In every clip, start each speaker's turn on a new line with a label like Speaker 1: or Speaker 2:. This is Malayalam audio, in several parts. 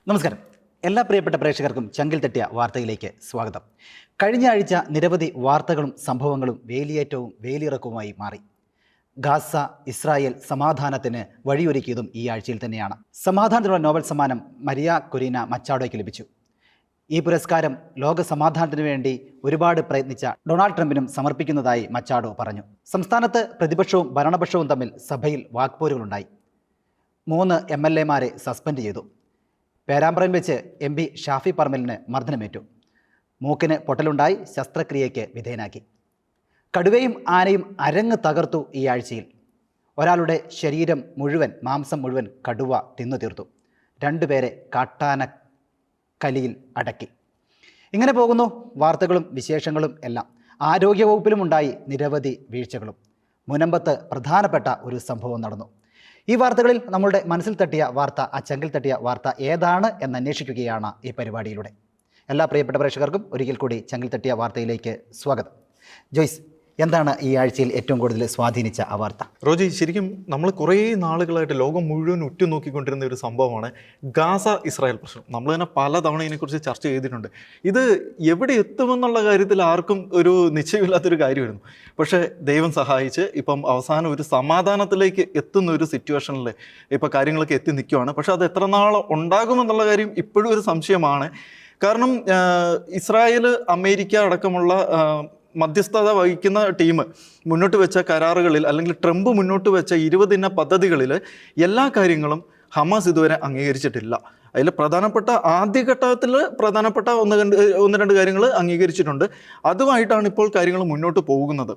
Speaker 1: നമസ്കാരം. എല്ലാ പ്രിയപ്പെട്ട പ്രേക്ഷകർക്കും ചങ്കിൽ തട്ടിയ വാർത്തയിലേക്ക് സ്വാഗതം. കഴിഞ്ഞ ആഴ്ച നിരവധി വാർത്തകളും സംഭവങ്ങളും വേലിയേറ്റവും വേലിയിറക്കവുമായി മാറി. ഗാസ ഇസ്രായേൽ സമാധാനത്തിന് വഴിയൊരുക്കിയതും ഈ ആഴ്ചയിൽ തന്നെയാണ്. സമാധാനത്തിനുള്ള നോബൽ സമ്മാനം മരിയ കൊരീന മച്ചാഡോയ്ക്ക് ലഭിച്ചു. ഈ പുരസ്കാരം ലോക സമാധാനത്തിനു വേണ്ടി ഒരുപാട് പ്രയത്നിച്ച ഡൊണാൾഡ് ട്രംപിനും സമർപ്പിക്കുന്നതായി മച്ചാഡോ പറഞ്ഞു. സംസ്ഥാനത്ത് പ്രതിപക്ഷവും ഭരണപക്ഷവും തമ്മിൽ സഭയിൽ വാക്പോരുകളുണ്ടായി. 3 MLA-മാരെ സസ്പെൻഡ് ചെയ്തു. പേരാമ്പ്രയിൽ വെച്ച് MP ഷാഫി പറമ്പലിന് മർദ്ദനമേറ്റു. മൂക്കിന് പൊട്ടലുണ്ടായി ശസ്ത്രക്രിയയ്ക്ക് വിധേയനാക്കി. കടുവയും ആനയും അരങ്ങ് തകർത്തു. ഈ ആഴ്ചയിൽ ഒരാളുടെ ശരീരം മുഴുവൻ, മാംസം മുഴുവൻ കടുവ തിന്നു തീർത്തു. 2 പേരെ കാട്ടാന കലിയിൽ അടക്കി. ഇങ്ങനെ പോകുന്നു വാർത്തകളും വിശേഷങ്ങളും എല്ലാം. ആരോഗ്യവകുപ്പിലും ഉണ്ടായി നിരവധി വീഴ്ചകളും. മുനമ്പത്ത് പ്രധാനപ്പെട്ട ഒരു സംഭവം നടന്നു. ഈ വാർത്തകളിൽ നമ്മളുടെ മനസ്സിൽ തട്ടിയ വാർത്ത, ആ ചങ്കിൽ തട്ടിയ വാർത്ത ഏതാണ് എന്നന്വേഷിക്കുകയാണ് ഈ പരിപാടിയിലൂടെ. എല്ലാ പ്രിയപ്പെട്ട പ്രേക്ഷകർക്കും ഒരിക്കൽ കൂടി ചങ്കിൽ തട്ടിയ വാർത്തയിലേക്ക് സ്വാഗതം. ജോയ്സ്, എന്താണ് ഈ ആഴ്ചയിൽ ഏറ്റവും കൂടുതൽ സ്വാധീനിച്ച ആ വാർത്ത?
Speaker 2: റോജി, ശരിക്കും നമ്മൾ കുറേ നാളുകളായിട്ട് ലോകം മുഴുവൻ ഉറ്റുനോക്കിക്കൊണ്ടിരുന്ന ഒരു സംഭവമാണ് ഗാസ ഇസ്രായേൽ പ്രശ്നം. നമ്മൾ തന്നെ പലതവണ ഇതിനെക്കുറിച്ച് ചർച്ച ചെയ്തിട്ടുണ്ട്. ഇത് എവിടെ എത്തുമെന്നുള്ള കാര്യത്തിൽ ആർക്കും ഒരു നിശ്ചയമില്ലാത്തൊരു കാര്യമായിരുന്നു. പക്ഷേ ദൈവം സഹായിച്ച് ഇപ്പം അവസാനം ഒരു സമാധാനത്തിലേക്ക് എത്തുന്ന ഒരു സിറ്റുവേഷനിൽ ഇപ്പോൾ കാര്യങ്ങളൊക്കെ എത്തി നിൽക്കുകയാണ്. പക്ഷേ അത് എത്ര നാൾ ഉണ്ടാകുമെന്നുള്ള കാര്യം ഇപ്പോഴും ഒരു സംശയമാണ്. കാരണം ഇസ്രായേൽ, അമേരിക്ക അടക്കമുള്ള മധ്യസ്ഥത വഹിക്കുന്ന ടീം മുന്നോട്ട് വെച്ച കരാറുകളിൽ, അല്ലെങ്കിൽ ട്രംപ് മുന്നോട്ട് വെച്ച 20 ദിന പദ്ധതികളിൽ എല്ലാ കാര്യങ്ങളും ഹമാസ് ഇതുവരെ അംഗീകരിച്ചിട്ടില്ല. അതിൽ പ്രധാനപ്പെട്ട ആദ്യഘട്ടത്തിൽ പ്രധാനപ്പെട്ട ഒന്ന് രണ്ട് കാര്യങ്ങൾ അംഗീകരിച്ചിട്ടുണ്ട്. അതുമായിട്ടാണ് ഇപ്പോൾ കാര്യങ്ങൾ മുന്നോട്ട് പോകുന്നത്.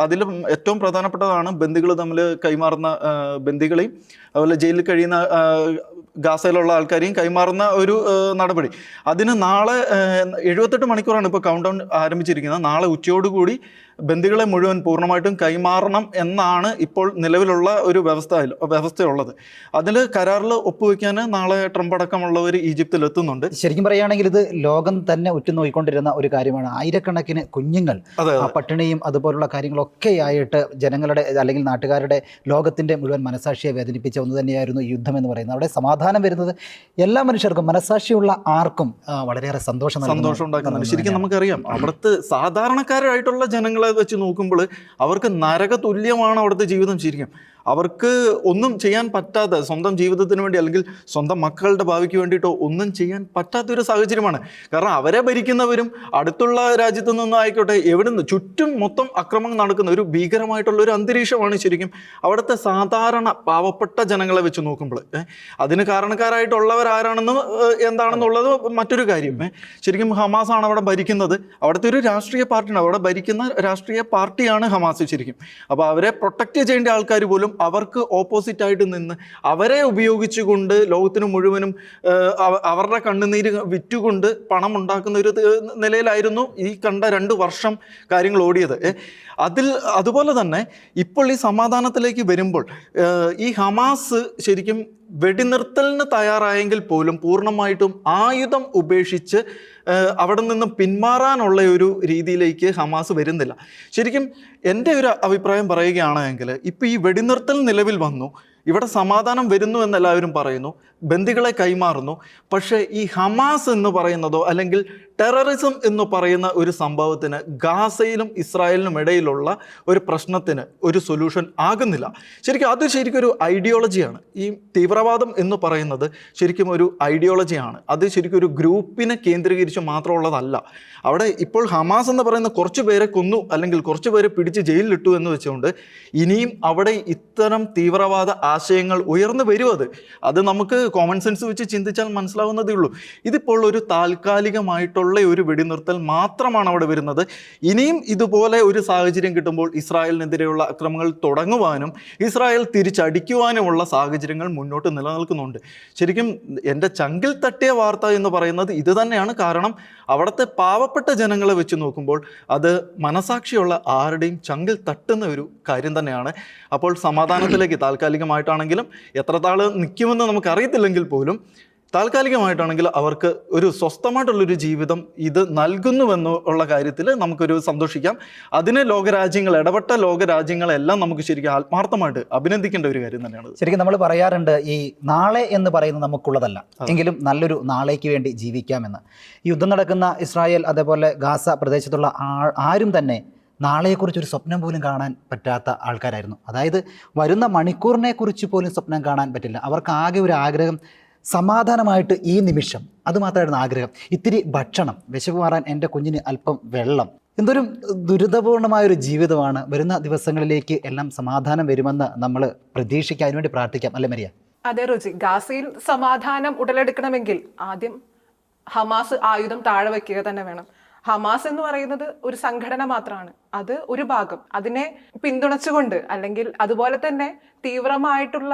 Speaker 2: അതിൽ ഏറ്റവും പ്രധാനപ്പെട്ടതാണ് ബന്ദികൾ തമ്മിൽ കൈമാറുന്ന ബന്ദികളെയും അതുപോലെ ജയിലിൽ കഴിയുന്ന ഗാസയിലുള്ള ആൾക്കാരെയും കൈമാറുന്ന ഒരു നടപടി. അതിന് നാളെ 78 മണിക്കൂറാണ് ഇപ്പോൾ കൗണ്ട് ഡൗൺ ആരംഭിച്ചിരിക്കുന്നത്. നാളെ ഉച്ചയോടുകൂടി ബന്ദികളെ മുഴുവൻ പൂർണ്ണമായിട്ടും കൈമാറണം എന്നാണ് ഇപ്പോൾ നിലവിലുള്ള ഒരു വ്യവസ്ഥയുള്ളത്. അതിൽ കരാറിൽ ഒപ്പുവെക്കാൻ നാളെ ട്രംപ് അടക്കമുള്ളവർ ഈജിപ്തിൽ എത്തുന്നുണ്ട്.
Speaker 1: ശരിക്കും പറയുകയാണെങ്കിൽ ഇത് ലോകം തന്നെ ഉറ്റുനോക്കിക്കൊണ്ടിരുന്ന ഒരു കാര്യമാണ്. ആയിരക്കണക്കിന് കുഞ്ഞുങ്ങൾ പട്ടിണിയും അതുപോലുള്ള കാര്യങ്ങളൊക്കെ ആയിട്ട് ജനങ്ങളുടെ അല്ലെങ്കിൽ നാട്ടുകാരുടെ, ലോകത്തിൻ്റെ മുഴുവൻ മനസാക്ഷിയെ വേദനിപ്പിച്ച ഒന്ന് തന്നെയായിരുന്നു ഈ യുദ്ധം എന്ന് പറയുന്നത്. അവിടെ സമാധാനം വരുന്നത് എല്ലാ മനുഷ്യർക്കും, മനസാക്ഷിയുള്ള ആർക്കും വളരെയേറെ സന്തോഷം
Speaker 2: ഉണ്ടാക്കുന്നുണ്ട്. ശരിക്കും നമുക്കറിയാം, അവിടുത്തെ സാധാരണക്കാരായിട്ടുള്ള ജനങ്ങളെ വെച്ച് നോക്കുമ്പോൾ അവർക്ക് നരക തുല്യമാണ് അവിടുത്തെ ജീവിതം. ശരിക്കും അവർക്ക് ഒന്നും ചെയ്യാൻ പറ്റാത്ത, സ്വന്തം ജീവിതത്തിന് വേണ്ടി അല്ലെങ്കിൽ സ്വന്തം മക്കളുടെ ഭാവിക്ക് വേണ്ടിയിട്ടോ ഒന്നും ചെയ്യാൻ പറ്റാത്തൊരു സാഹചര്യമാണ്. കാരണം അവരെ ഭരിക്കുന്നവരും അടുത്തുള്ള രാജ്യത്തു നിന്നും ആയിക്കോട്ടെ, എവിടെ നിന്ന് ചുറ്റും മൊത്തം അക്രമം നടക്കുന്ന ഒരു ഭീകരമായിട്ടുള്ള ഒരു അന്തരീക്ഷമാണ് ശരിക്കും അവിടുത്തെ സാധാരണ പാവപ്പെട്ട ജനങ്ങളെ വെച്ച് നോക്കുമ്പോൾ. അതിന് കാരണക്കാരായിട്ടുള്ളവർ ആരാണെന്ന് എന്താണെന്നുള്ളത് മറ്റൊരു കാര്യം. ശരിക്കും ഹമാസ് ആണ് അവിടെ ഭരിക്കുന്നത്. അവിടുത്തെ ഒരു രാഷ്ട്രീയ പാർട്ടിയാണ്, അവിടെ ഭരിക്കുന്ന രാഷ്ട്രീയ പാർട്ടിയാണ് ഹമാസ് ശരിക്കും. അപ്പോൾ അവരെ പ്രൊട്ടക്റ്റ് ചെയ്യേണ്ട ആൾക്കാർ പോലും അവർക്ക് ഓപ്പോസിറ്റായിട്ട് നിന്ന് അവരെ ഉപയോഗിച്ചുകൊണ്ട് ലോകത്തിന് മുഴുവനും അവരുടെ കണ്ണുനീര് വിറ്റുകൊണ്ട് പണം ഉണ്ടാക്കുന്ന ഒരു നിലയിലായിരുന്നു ഈ കണ്ട 2 വർഷം കാര്യങ്ങൾ ഓടിയത്. അതുപോലെ തന്നെ ഇപ്പോൾ ഈ സമാധാനത്തിലേക്ക് വരുമ്പോൾ ഈ ഹമാസ് ശരിക്കും വെടിനിർത്തലിന് തയ്യാറായെങ്കിൽ പോലും പൂർണ്ണമായിട്ടും ആയുധം ഉപേക്ഷിച്ച് അവിടെ നിന്നും പിന്മാറാനുള്ള ഒരു രീതിയിലേക്ക് ഹമാസ് വരുന്നില്ല. ശരിക്കും എൻ്റെ ഒരു അഭിപ്രായം പറയുകയാണെങ്കിൽ ഇപ്പോൾ ഈ വെടിനിർത്തൽ നിലവിൽ വന്നു, ഇവിടെ സമാധാനം വരുന്നു എന്നെല്ലാവരും പറയുന്നു, ബന്ദികളെ കൈമാറുന്നു. പക്ഷേ ഈ ഹമാസ് എന്ന് പറയുന്നതോ അല്ലെങ്കിൽ ടെററിസം എന്ന് പറയുന്ന ഒരു സംഭവത്തിന് ഗാസയിലും ഇസ്രായേലിനും ഇടയിലുള്ള ഒരു പ്രശ്നത്തിന് ഒരു സൊല്യൂഷൻ ആകുന്നില്ല. ശരിക്കും ഒരു ഐഡിയോളജിയാണ്. ഈ തീവ്രവാദം എന്ന് പറയുന്നത് ശരിക്കും ഒരു ഐഡിയോളജിയാണ്. അത് ശരിക്കും ഒരു ഗ്രൂപ്പിനെ കേന്ദ്രീകരിച്ച് മാത്രമുള്ളതല്ല. അവിടെ ഇപ്പോൾ ഹമാസ് എന്ന് പറയുന്ന കുറച്ച് പേരെ കൊന്നു അല്ലെങ്കിൽ കുറച്ച് പേരെ പിടിച്ച് ജയിലിലിട്ടു എന്ന് വെച്ചുകൊണ്ട് ഇനിയും അവിടെ ഇത്തരം തീവ്രവാദ ആശയങ്ങൾ ഉയർന്നു വരും. അത് നമുക്ക് കോമൺ സെൻസ് വെച്ച് ചിന്തിച്ചാൽ മനസ്സിലാവുന്നതേ ഉള്ളൂ. ഇതിപ്പോൾ ഒരു താൽക്കാലികമായിട്ടുള്ള ഒരു വെടിനിർത്തൽ മാത്രമാണ് അവിടെ വരുന്നത്. ഇനിയും ഇതുപോലെ ഒരു സാഹചര്യം കിട്ടുമ്പോൾ ഇസ്രായേലിനെതിരെയുള്ള അക്രമങ്ങൾ തുടങ്ങുവാനും ഇസ്രായേൽ തിരിച്ചടിക്കുവാനുമുള്ള സാഹചര്യങ്ങൾ മുന്നോട്ട് നിലനിൽക്കുന്നുണ്ട്. ശരിക്കും എൻ്റെ ചങ്കിൽ തട്ടിയ വാർത്ത എന്ന് പറയുന്നത് ഇത് തന്നെയാണ്. കാരണം അവിടുത്തെ പാവപ്പെട്ട ജനങ്ങളെ വെച്ച് നോക്കുമ്പോൾ അത് മനസാക്ഷിയുള്ള ആരുടെയും ചങ്കിൽ തട്ടുന്ന ഒരു കാര്യം തന്നെയാണ്. അപ്പോൾ സമാധാനത്തിലേക്ക് താൽക്കാലികമായിട്ടാണെങ്കിലും എത്ര നാൾ നിൽക്കുമെന്ന് നമുക്കറിയത്തില്ലെങ്കിൽ പോലും താൽക്കാലികമായിട്ടാണെങ്കിൽ അവർക്ക് ഒരു സ്വസ്ഥമായിട്ടുള്ളൊരു ജീവിതം ഇത് നൽകുന്നുവെന്നുള്ള കാര്യത്തിൽ നമുക്കൊരു സന്തോഷിക്കാം. അതിന് ലോകരാജ്യങ്ങൾ, ഇടപെട്ട ലോകരാജ്യങ്ങളെല്ലാം നമുക്ക് ശരിക്കും ആത്മാർത്ഥമായിട്ട് അഭിനന്ദിക്കേണ്ട ഒരു കാര്യം തന്നെയാണ്.
Speaker 1: ശരിക്കും നമ്മൾ പറയാറുണ്ട് ഈ നാളെ എന്ന് പറയുന്നത് നമുക്കുള്ളതല്ല, എങ്കിലും നല്ലൊരു നാളേക്ക് വേണ്ടി ജീവിക്കാമെന്ന്. ഈ യുദ്ധം നടക്കുന്ന ഇസ്രായേൽ അതേപോലെ ഗാസ പ്രദേശത്തുള്ള ആരും തന്നെ നാളെക്കുറിച്ചൊരു സ്വപ്നം പോലും കാണാൻ പറ്റാത്ത ആൾക്കാരായിരുന്നു. അതായത് വരുന്ന മണിക്കൂറിനെ കുറിച്ച് പോലും സ്വപ്നം കാണാൻ പറ്റില്ല. അവർക്ക് ആകെ ഒരു ആഗ്രഹം സമാധാനമായിട്ട് ഈ നിമിഷം, അതുമാത്രമായിരുന്നു ആഗ്രഹം. ഇത്തിരി ഭക്ഷണം, വിശപ്പ് മാറാൻ എൻ്റെ കുഞ്ഞിന് അല്പം വെള്ളം. എന്തൊരു ദുരിതപൂർണമായൊരു ജീവിതമാണ്. വരുന്ന ദിവസങ്ങളിലേക്ക് എല്ലാം സമാധാനം വരുമെന്ന് നമ്മൾ പ്രതീക്ഷിക്കാം, അതിനുവേണ്ടി പ്രാർത്ഥിക്കാം. അല്ലേ മരിയ?
Speaker 3: അതെ രുചി, ഗാസയിൽ സമാധാനം ഉടലെടുക്കണമെങ്കിൽ ആദ്യം ഹമാസ് ആയുധം താഴെ വയ്ക്കുക തന്നെ വേണം. ഹമാസ് എന്ന് പറയുന്നത് ഒരു സംഘടന മാത്രമാണ്. അത് ഒരു ഭാഗം അതിനെ പിന്തുണച്ചുകൊണ്ട്, അല്ലെങ്കിൽ അതുപോലെ തന്നെ തീവ്രമായിട്ടുള്ള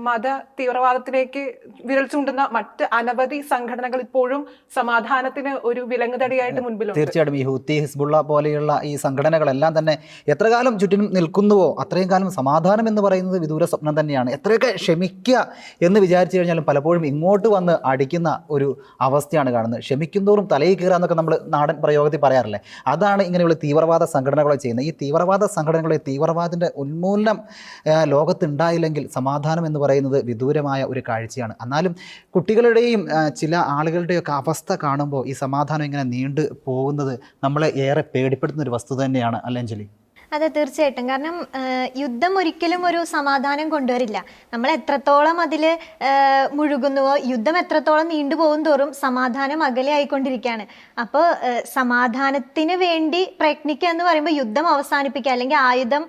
Speaker 3: മത തീവ്രവാദത്തിലേക്ക് വിരൽ ചൂണ്ടുന്ന മറ്റ് അനവധി സംഘടനകൾ ഇപ്പോഴും സമാധാനത്തിന് ഒരു വിലങ്ങുതടിയായിട്ട് മുൻപിലുണ്ട്.
Speaker 1: തീർച്ചയായിട്ടും ഈ ഹൂത്തി, ഹിസ്ബുള്ള പോലെയുള്ള ഈ സംഘടനകളെല്ലാം തന്നെ എത്ര കാലം ചുറ്റിനും നിൽക്കുന്നുവോ അത്രയും കാലം സമാധാനം എന്ന് പറയുന്നത് വിദൂര സ്വപ്നം തന്നെയാണ്. എത്രയൊക്കെ ക്ഷമിക്കുക എന്ന് വിചാരിച്ചു കഴിഞ്ഞാലും പലപ്പോഴും ഇങ്ങോട്ട് വന്ന് അടിക്കുന്ന ഒരു അവസ്ഥയാണ് കാണുന്നത്. ക്ഷമിക്കുന്തോറും തലയിൽ കീറുക എന്നൊക്കെ നമ്മൾ നാടൻ പ്രയോഗത്തിൽ പറയാറില്ലേ, അതാണ് ഇങ്ങനെയുള്ള തീവ്രവാദ സംഘടനകളെ ചെയ്യുന്നത്. ഈ തീവ്രവാദ സംഘടനകളെ, തീവ്രവാദത്തിൻ്റെ ഉന്മൂലനം ലോകത്തുണ്ടായില്ലെങ്കിൽ സമാധാനം എന്ന് പറയുന്നത് വിദൂരമായ ഒരു കാഴ്ചയാണ്. എന്നാലും കുട്ടികളുടെയും ചില ആളുകളുടെയൊക്കെ അവസ്ഥ കാണുമ്പോൾ ഈ സമാധാനം ഇങ്ങനെ നീണ്ടു പോകുന്നത് നമ്മളെ ഏറെ പേടിപ്പെടുത്തുന്ന ഒരു വസ്തുത തന്നെയാണ്. അല്ലേ അഞ്ജലി?
Speaker 4: അതെ, തീർച്ചയായിട്ടും. കാരണം യുദ്ധം ഒരിക്കലും ഒരു സമാധാനം കൊണ്ടുവരില്ല. നമ്മൾ എത്രത്തോളം അതിൽ മുഴുകുന്നുവോ, യുദ്ധം എത്രത്തോളം നീണ്ടുപോകും തോറും സമാധാനം അകലെ ആയിക്കൊണ്ടിരിക്കുകയാണ്. അപ്പോൾ സമാധാനത്തിന് വേണ്ടി പ്രയത്നിക്കുക എന്ന് പറയുമ്പോൾ യുദ്ധം അവസാനിപ്പിക്കുക, അല്ലെങ്കിൽ ആയുധം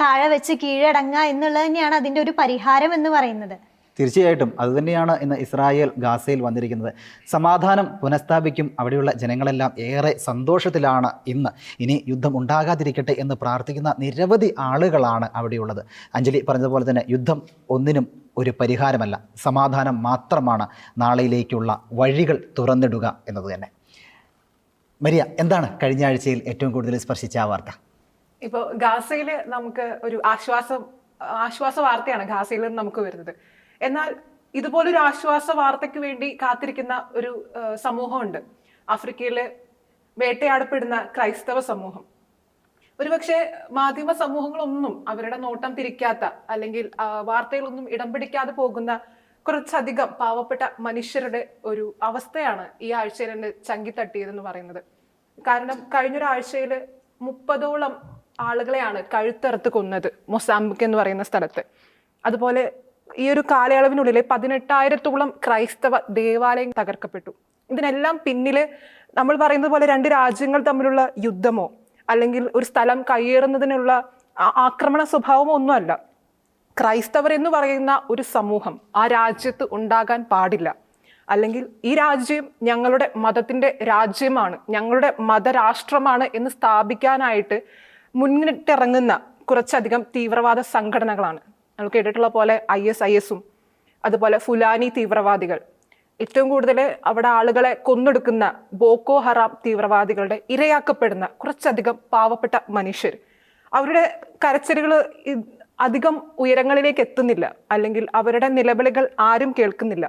Speaker 4: താഴെ വെച്ച് കീഴടങ്ങുക എന്നുള്ളത് തന്നെയാണ് അതിൻ്റെ ഒരു പരിഹാരം എന്ന് പറയുന്നത്.
Speaker 1: തീർച്ചയായിട്ടും അതുതന്നെയാണ് ഇന്ന് ഇസ്രായേൽ ഗാസയിൽ വന്നിരിക്കുന്നത്. സമാധാനം പുനഃസ്ഥാപിക്കും, അവിടെയുള്ള ജനങ്ങളെല്ലാം ഏറെ സന്തോഷത്തിലാണ് ഇന്ന്. ഇനി യുദ്ധം ഉണ്ടാകാതിരിക്കട്ടെ എന്ന് പ്രാർത്ഥിക്കുന്ന നിരവധി ആളുകളാണ് അവിടെയുള്ളത്. അഞ്ജലി പറഞ്ഞതുപോലെ തന്നെ യുദ്ധം ഒന്നിനും ഒരു പരിഹാരമല്ല, സമാധാനം മാത്രമാണ് നാളെയിലേക്കുള്ള വഴികൾ തുറന്നിടുക എന്നത് തന്നെ. മരിയ, എന്താണ് കഴിഞ്ഞ ആഴ്ചയിൽ ഏറ്റവും കൂടുതൽ സ്പർശിച്ച ആ വാർത്ത?
Speaker 3: ഇപ്പോൾ ഗാസയിൽ നമുക്ക് ഒരു ആശ്വാസ വാർത്തയാണ് ഗാസയിൽ നിന്ന് നമുക്ക് വരുന്നത്. എന്നാൽ ഇതുപോലൊരു ആശ്വാസ വാർത്തയ്ക്ക് വേണ്ടി കാത്തിരിക്കുന്ന ഒരു സമൂഹമുണ്ട്. ആഫ്രിക്കയിലെ വേട്ടയാടപ്പെടുന്ന ക്രൈസ്തവ സമൂഹം. ഒരുപക്ഷെ മാധ്യമ സമൂഹങ്ങളൊന്നും അവരുടെ നോട്ടം തിരിക്കാത്ത, അല്ലെങ്കിൽ വാർത്തകളൊന്നും ഇടം പിടിക്കാതെ പോകുന്ന കുറച്ചധികം പാവപ്പെട്ട മനുഷ്യരുടെ ഒരു അവസ്ഥയാണ് ഈ ആഴ്ചയിൽ എന്നെ ചങ്കി തട്ടിയതെന്ന് പറയുന്നത്. കാരണം കഴിഞ്ഞൊരാഴ്ചയിൽ 30ഓളം ആളുകളെയാണ് കഴുത്തറുത്ത് കൊന്നത് മൊസാംബിക് എന്ന് പറയുന്ന സ്ഥലത്ത്. അതുപോലെ ഈ ഒരു കാലയളവിനുള്ളിൽ 18,000-ഓളം ക്രൈസ്തവ ദേവാലയം തകർക്കപ്പെട്ടു. ഇതിനെല്ലാം പിന്നിൽ നമ്മൾ പറയുന്നത് പോലെ രണ്ട് രാജ്യങ്ങൾ തമ്മിലുള്ള യുദ്ധമോ അല്ലെങ്കിൽ ഒരു സ്ഥലം കയ്യേറുന്നതിനുള്ള ആക്രമണ സ്വഭാവമോ ഒന്നുമല്ല. ക്രൈസ്തവർ എന്ന് പറയുന്ന ഒരു സമൂഹം ആ രാജ്യത്ത് ഉണ്ടാകാൻ പാടില്ല. അല്ലെങ്കിൽ ഈ രാജ്യം ഞങ്ങളുടെ മതത്തിൻ്റെ രാജ്യമാണ്, ഞങ്ങളുടെ മതരാഷ്ട്രമാണ് എന്ന് സ്ഥാപിക്കാനായിട്ട് മുന്നിട്ടിറങ്ങുന്ന കുറച്ചധികം തീവ്രവാദ സംഘടനകളാണ്. നമ്മൾ കേട്ടിട്ടുള്ള പോലെ ISIS-ഉം അതുപോലെ ഫുലാനി തീവ്രവാദികൾ, ഏറ്റവും കൂടുതൽ അവിടെ ആളുകളെ കൊന്നൊടുക്കുന്ന ബോക്കോ ഹറാം തീവ്രവാദികളുടെ ഇരയാക്കപ്പെടുന്ന കുറച്ചധികം പാവപ്പെട്ട മനുഷ്യർ. അവരുടെ കരച്ചിലുകൾ അധികം ഉയരങ്ങളിലേക്ക് എത്തുന്നില്ല, അല്ലെങ്കിൽ അവരുടെ നിലവിളികൾ ആരും കേൾക്കുന്നില്ല.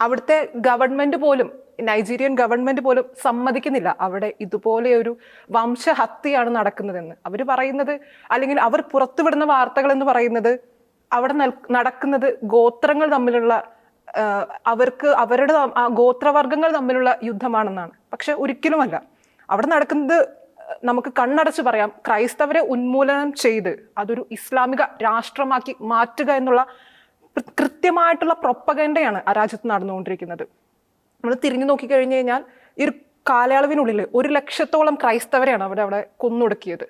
Speaker 3: അവിടുത്തെ ഗവൺമെന്റ് പോലും, നൈജീരിയൻ ഗവൺമെന്റ് പോലും സമ്മതിക്കുന്നില്ല അവിടെ ഇതുപോലെ ഒരു വംശഹത്യയാണ് നടക്കുന്നതെന്ന്. അവർ പറയുന്നത്, അല്ലെങ്കിൽ അവർ പുറത്തുവിടുന്ന വാർത്തകൾ എന്ന് പറയുന്നത് അവിടെ നടക്കുന്നത് ഗോത്രങ്ങൾ തമ്മിലുള്ള, അവരുടെ ഗോത്രവർഗങ്ങൾ തമ്മിലുള്ള യുദ്ധമാണെന്നാണ്. പക്ഷെ ഒരിക്കലുമല്ല. അവിടെ നടക്കുന്നത് നമുക്ക് കണ്ണടച്ച് പറയാം, ക്രൈസ്തവരെ ഉന്മൂലനം ചെയ്ത് അതൊരു ഇസ്ലാമിക രാഷ്ട്രമാക്കി മാറ്റുക എന്നുള്ള കൃത്യമായിട്ടുള്ള പ്രൊപ്പഗൻഡയാണ് ആ രാജ്യത്ത് നടന്നുകൊണ്ടിരിക്കുന്നത്. നമ്മൾ തിരിഞ്ഞു നോക്കിക്കഴിഞ്ഞു കഴിഞ്ഞാൽ ഈ ഒരു കാലയളവിനുള്ളിൽ 100,000-ഓളം ക്രൈസ്തവരെയാണ് അവിടെ കൊന്നൊടുക്കിയത്.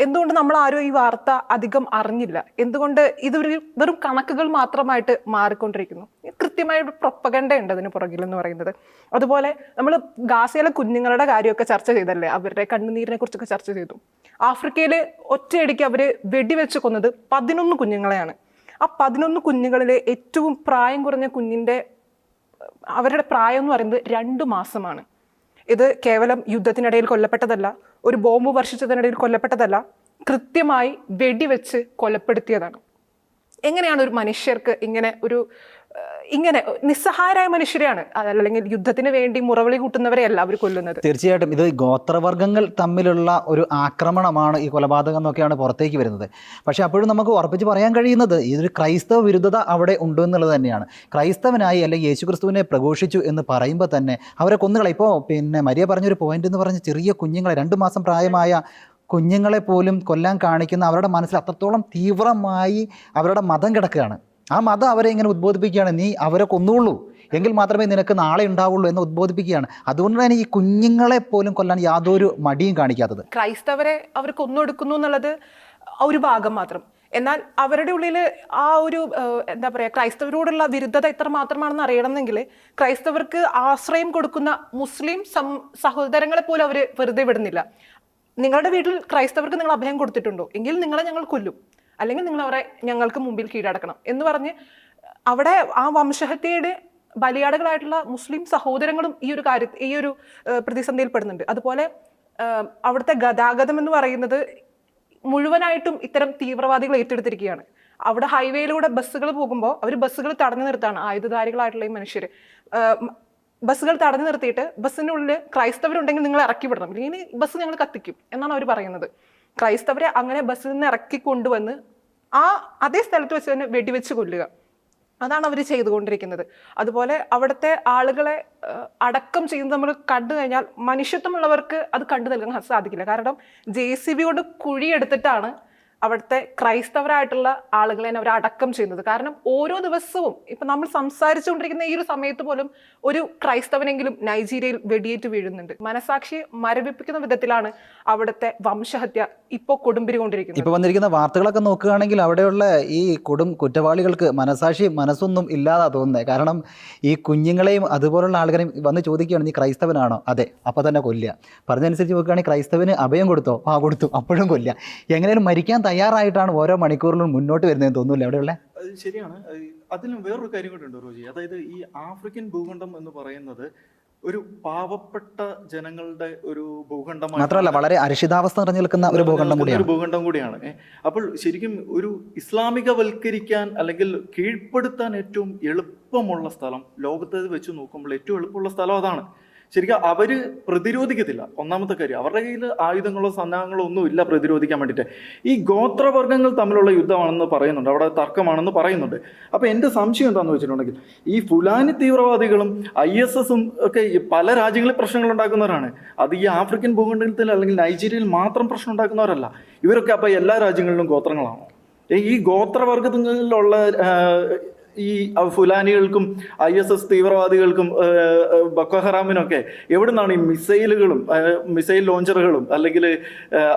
Speaker 3: എന്തുകൊണ്ട് നമ്മൾ ആരും ഈ വാർത്ത അധികം അറിഞ്ഞില്ല? എന്തുകൊണ്ട് ഇതൊരു വെറും കണക്കുകൾ മാത്രമായിട്ട് മാറിക്കൊണ്ടിരിക്കുന്നു? കൃത്യമായ ഒരു പ്രൊപ്പഗൻഡ ഉണ്ട് അതിന് പുറകിൽ എന്ന് പറയുന്നത്. അതുപോലെ നമ്മൾ ഗാസയിലെ കുഞ്ഞുങ്ങളുടെ കാര്യമൊക്കെ ചർച്ച ചെയ്തല്ലേ, അവരുടെ കണ്ണുനീരിനെ കുറിച്ചൊക്കെ ചർച്ച ചെയ്തു. ആഫ്രിക്കയിൽ ഒറ്റയടിക്ക് അവർ വെടിവെച്ച് കൊന്നത് 11 കുഞ്ഞുങ്ങളെയാണ്. ആ 11 കുഞ്ഞുങ്ങളിലെ ഏറ്റവും പ്രായം കുറഞ്ഞ കുഞ്ഞിൻ്റെ അവരുടെ പ്രായം എന്ന് പറയുന്നത് 2 മാസമാണ്. ഇത് കേവലം യുദ്ധത്തിനിടയിൽ കൊല്ലപ്പെട്ടതല്ല, ഒരു ബോംബ് വർഷിച്ചതിനിടയിൽ കൊല്ലപ്പെട്ടതല്ല, കൃത്യമായി വെടിവെച്ച് കൊലപ്പെടുത്തിയതാണ്. എങ്ങനെയാണ് ഒരു മനുഷ്യർക്ക് ഇങ്ങനെ ഒരു ഇങ്ങനെ നിസ്സഹായരായ മനുഷ്യരെയാണ്, അല്ലെങ്കിൽ യുദ്ധത്തിന് വേണ്ടി മുറവിളി കൂട്ടുന്നവരെയല്ല അവർ കൊല്ലുന്നത്.
Speaker 1: തീർച്ചയായിട്ടും ഇത് ഗോത്രവർഗ്ഗങ്ങൾ തമ്മിലുള്ള ഒരു ആക്രമണമാണ് ഈ കൊലപാതകം എന്നൊക്കെയാണ് പുറത്തേക്ക് വരുന്നത്. പക്ഷേ അപ്പോഴും നമുക്ക് ഉറപ്പിച്ച് പറയാൻ കഴിയുന്നത് ഇതൊരു ക്രൈസ്തവ വിരുദ്ധത അവിടെ ഉണ്ട് എന്നുള്ളത് തന്നെയാണ്. ക്രൈസ്തവനായി അല്ലെങ്കിൽ യേശുക്രിസ്തുവിനെ പ്രഘോഷിച്ചു എന്ന് പറയുമ്പോൾ തന്നെ അവരെ കൊന്നുകളെ. ഇപ്പോൾ മരിയ പറഞ്ഞൊരു പോയിന്റ് എന്ന് പറഞ്ഞ് ചെറിയ കുഞ്ഞുങ്ങളെ 2 മാസം പ്രായമായ കുഞ്ഞുങ്ങളെ പോലും കൊല്ലാൻ കാണിക്കുന്ന അവരുടെ മനസ്സിൽ അത്രത്തോളം തീവ്രമായി അവരുടെ മതം കിടക്കുകയാണ്. ആ മതം അവരെ ഇങ്ങനെ ഉദ്ബോധിപ്പിക്കുകയാണ്, നീ അവരെ കൊന്നുള്ളൂ എങ്കിൽ മാത്രമേ നിനക്ക് നാളെ ഉണ്ടാവുള്ളൂ എന്ന് ഉദ്ബോധിപ്പിക്കുകയാണ്. അതുകൊണ്ട് തന്നെ ഈ കുഞ്ഞുങ്ങളെ പോലും കൊല്ലാൻ യാതൊരു മടിയും കാണിക്കാത്തത്.
Speaker 3: ക്രൈസ്തവരെ അവർ കൊന്നൊടുക്കുന്നു എന്നുള്ളത് ഒരു ഭാഗം മാത്രം. എന്നാൽ അവരുടെ ഉള്ളിൽ ആ ഒരു എന്താ പറയുക, ക്രൈസ്തവരോടുള്ള വിരുദ്ധത എത്ര മാത്രമാണെന്ന് അറിയണമെങ്കിൽ ക്രൈസ്തവർക്ക് ആശ്രയം കൊടുക്കുന്ന മുസ്ലിം സഹോദരങ്ങളെ പോലും അവർ വെറുതെ വിടുന്നില്ല. നിങ്ങളുടെ വീട്ടിൽ ക്രൈസ്തവർക്ക് നിങ്ങൾ അഭയം കൊടുത്തിട്ടുണ്ടോ എങ്കിൽ നിങ്ങളെ ഞങ്ങൾ കൊല്ലും, അല്ലെങ്കിൽ നിങ്ങൾ അവരെ ഞങ്ങൾക്ക് മുമ്പിൽ കീഴടക്കണം എന്ന് പറഞ്ഞ് അവിടെ ആ വംശഹത്യയുടെ ബലിയാടുകളായിട്ടുള്ള മുസ്ലിം സഹോദരങ്ങളും ഈ ഒരു പ്രതിസന്ധിയിൽ പെടുന്നുണ്ട്. അതുപോലെ അവിടുത്തെ ഗതാഗതം എന്ന് പറയുന്നത് മുഴുവനായിട്ടും ഇത്തരം തീവ്രവാദികൾ ഏറ്റെടുത്തിരിക്കുകയാണ്. അവിടെ ഹൈവേയിലൂടെ ബസ്സുകൾ പോകുമ്പോൾ അവർ ബസ്സുകൾ തടഞ്ഞു നിർത്താണ്, ആയുധധാരികളായിട്ടുള്ള ഈ മനുഷ്യർ ബസ്സുകൾ തടഞ്ഞു നിർത്തിയിട്ട് ബസ്സിനുള്ളിൽ ക്രൈസ്തവരുണ്ടെങ്കിൽ നിങ്ങൾ ഇറക്കി വിടണം, ഇല്ലെങ്കിൽ ബസ് ഞങ്ങൾ കത്തിക്കും എന്നാണ് അവർ പറയുന്നത്. ക്രൈസ്തവരെ അങ്ങനെ ബസ്സിൽ നിന്ന് ഇറക്കി കൊണ്ടുവന്ന് അതേ സ്ഥലത്ത് വെച്ച് തന്നെ വെടിവെച്ച് കൊല്ലുക, അതാണ് അവർ ചെയ്തുകൊണ്ടിരിക്കുന്നത്. അതുപോലെ അവിടുത്തെ ആളുകളെ അടക്കം ചെയ്യുന്നത് നമ്മൾ കണ്ടു കഴിഞ്ഞാൽ മനുഷ്യത്വമുള്ളവർക്ക് അത് കണ്ടു നൽകാൻ സാധിക്കില്ല. കാരണം JCB കൊണ്ട് കുഴിയെടുത്തിട്ടാണ് അവിടുത്തെ ക്രൈസ്തവരായിട്ടുള്ള ആളുകളെ അവർ അടക്കം ചെയ്യുന്നത്. കാരണം ഓരോ ദിവസവും ഇപ്പം നമ്മൾ സംസാരിച്ചുകൊണ്ടിരിക്കുന്ന ഈ ഒരു സമയത്ത് പോലും ഒരു ക്രൈസ്തവനെങ്കിലും നൈജീരിയയിൽ വെടിയേറ്റ് വീഴുന്നുണ്ട്. മനസാക്ഷിയെ മരവിപ്പിക്കുന്ന വിധത്തിലാണ് അവിടുത്തെ വംശഹത്യ ഇപ്പോൾ കൊടുമ്പിരികൊണ്ടിരിക്കുന്നത്.
Speaker 1: ഇപ്പോൾ വന്നിരിക്കുന്ന വാർത്തകളൊക്കെ നോക്കുകയാണെങ്കിൽ അവിടെയുള്ള ഈ കുറ്റവാളികൾക്ക് മനസ്സൊന്നും ഇല്ലാതാ തോന്നുന്നത്. കാരണം ഈ കുഞ്ഞുങ്ങളെയും അതുപോലുള്ള ആളുകളെയും വന്ന് ചോദിക്കുകയാണ്, നീ ക്രൈസ്തവനാണോ? അതെ, അപ്പോൾ തന്നെ കൊല്ലുക. പറഞ്ഞതനുസരിച്ച് നോക്കുകയാണെങ്കിൽ ക്രൈസ്തവന് അഭയം കൊടുത്തോ? കൊടുത്തു, അപ്പോഴും കൊല്ലുക. എങ്ങനെയും മരിക്കാൻ തയ്യാറായിട്ടാണ് ഓരോ മണിക്കൂറിലും മുന്നോട്ട് വരുന്നതെന്ന് തോന്നുന്നില്ല അവിടെയുള്ള.
Speaker 2: അത് ശരിയാണ്. അതിലും വേറൊരു കാര്യം കൂടെ ഉണ്ട് റോജി. അതായത് ഈ ആഫ്രിക്കൻ ഭൂഖണ്ഡം എന്ന് പറയുന്നത് ഒരു പാവപ്പെട്ട ജനങ്ങളുടെ ഒരു ഭൂഖണ്ഡമാണ്, മാത്രമല്ല
Speaker 1: വളരെ അരക്ഷിതാവസ്ഥ നിറഞ്ഞു നിൽക്കുന്ന ഒരു
Speaker 2: ഭൂഖണ്ഡം കൂടിയാണ്. അപ്പോൾ ശരിക്കും ഒരു ഇസ്ലാമികവൽക്കരിക്കാൻ അല്ലെങ്കിൽ കീഴ്പ്പെടുത്താൻ ഏറ്റവും എളുപ്പമുള്ള സ്ഥലം, ലോകത്ത് വെച്ച് നോക്കുമ്പോൾ ഏറ്റവും എളുപ്പമുള്ള സ്ഥലം അതാണ്. ശരിക്കും അവർ പ്രതിരോധിക്കത്തില്ല. ഒന്നാമത്തെ കാര്യം, അവരുടെ കയ്യിൽ ആയുധങ്ങളോ സന്നാഹങ്ങളോ ഒന്നും ഇല്ല പ്രതിരോധിക്കാൻ വേണ്ടിയിട്ട്. ഈ ഗോത്രവർഗ്ഗങ്ങൾ തമ്മിലുള്ള യുദ്ധമാണെന്ന് പറയുന്നുണ്ട്, അവിടെ തർക്കമാണെന്ന് പറയുന്നുണ്ട്. അപ്പോൾ എൻ്റെ സംശയം എന്താണെന്ന് വെച്ചിട്ടുണ്ടെങ്കിൽ ഈ ഫുലാനി തീവ്രവാദികളും ISSഉം ഒക്കെ പല രാജ്യങ്ങളിൽ പ്രശ്നങ്ങൾ ഉണ്ടാക്കുന്നവരാണ്. അത് ഈ ആഫ്രിക്കൻ ഭൂഖണ്ഡത്തിൽ അല്ലെങ്കിൽ നൈജീരിയയിൽ മാത്രം പ്രശ്നം ഉണ്ടാക്കുന്നവരല്ല. ഇവരൊക്കെ അപ്പോൾ എല്ലാ രാജ്യങ്ങളിലും ഗോത്രങ്ങളാണോ? ഈ ഗോത്രവർഗ്ഗങ്ങളിലുള്ള ഈ ഫുലാനികൾക്കും ISS തീവ്രവാദികൾക്കും ബoko ഹറാമിനൊക്കെ എവിടെ നിന്നാണ് ഈ മിസൈൽ ലോഞ്ചറുകളും അല്ലെങ്കിൽ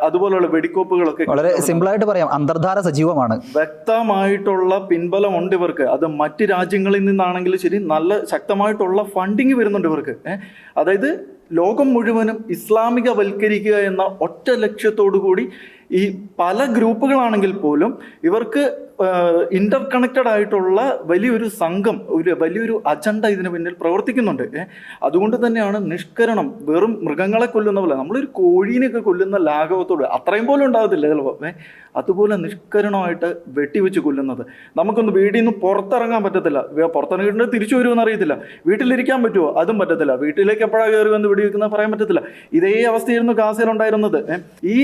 Speaker 2: അതുപോലുള്ള വെടിക്കോപ്പുകളൊക്കെ?
Speaker 1: വളരെ സിമ്പിളായിട്ട് പറയാം, അന്തർധാര സജീവമാണ്.
Speaker 2: വ്യക്തമായിട്ടുള്ള പിൻബലമുണ്ട് ഇവർക്ക്. അത് മറ്റ് രാജ്യങ്ങളിൽ നിന്നാണെങ്കിൽ ശരി, നല്ല ശക്തമായിട്ടുള്ള ഫണ്ടിങ് വരുന്നുണ്ട് ഇവർക്ക്. അതായത് ലോകം മുഴുവനും ഇസ്ലാമികവൽക്കരിക്കുക എന്ന ഒറ്റ ലക്ഷ്യത്തോടു കൂടി ഈ പല ഗ്രൂപ്പുകളാണെങ്കിൽ പോലും ഇവർക്ക് ഇന്റർ കണക്റ്റഡ് ആയിട്ടുള്ള വലിയൊരു സംഘം, വലിയൊരു അജണ്ട ഇതിന് പിന്നിൽ പ്രവർത്തിക്കുന്നുണ്ട്. അതുകൊണ്ട് തന്നെയാണ് നിഷ്കരണം, വെറും മൃഗങ്ങളെ കൊല്ലുന്ന പോലെ, നമ്മളൊരു കോഴീനെയൊക്കെ കൊല്ലുന്ന ലാഘവത്തോട് അത്രയും പോലും ഉണ്ടാകത്തില്ല ചിലപ്പോൾ, അതുപോലെ നിഷ്കരണമായിട്ട് വെട്ടിവെച്ച് കൊല്ലുന്നത്. നമുക്കൊന്ന് വീട്ടിൽ നിന്ന് പുറത്തിറങ്ങാൻ പറ്റത്തില്ല, പുറത്തിറങ്ങിയിട്ട് തിരിച്ചു വരുമെന്ന് അറിയത്തില്ല, വീട്ടിലിരിക്കാൻ പറ്റുമോ? അതും പറ്റത്തില്ല, വീട്ടിലേക്ക് എപ്പോഴാണ് കയറി വന്ന് വെടിവെക്കുന്നത് പറയാൻ പറ്റത്തില്ല. ഇതേ അവസ്ഥയായിരുന്നു ഗാസയിലുണ്ടായിരുന്നത്. ഈ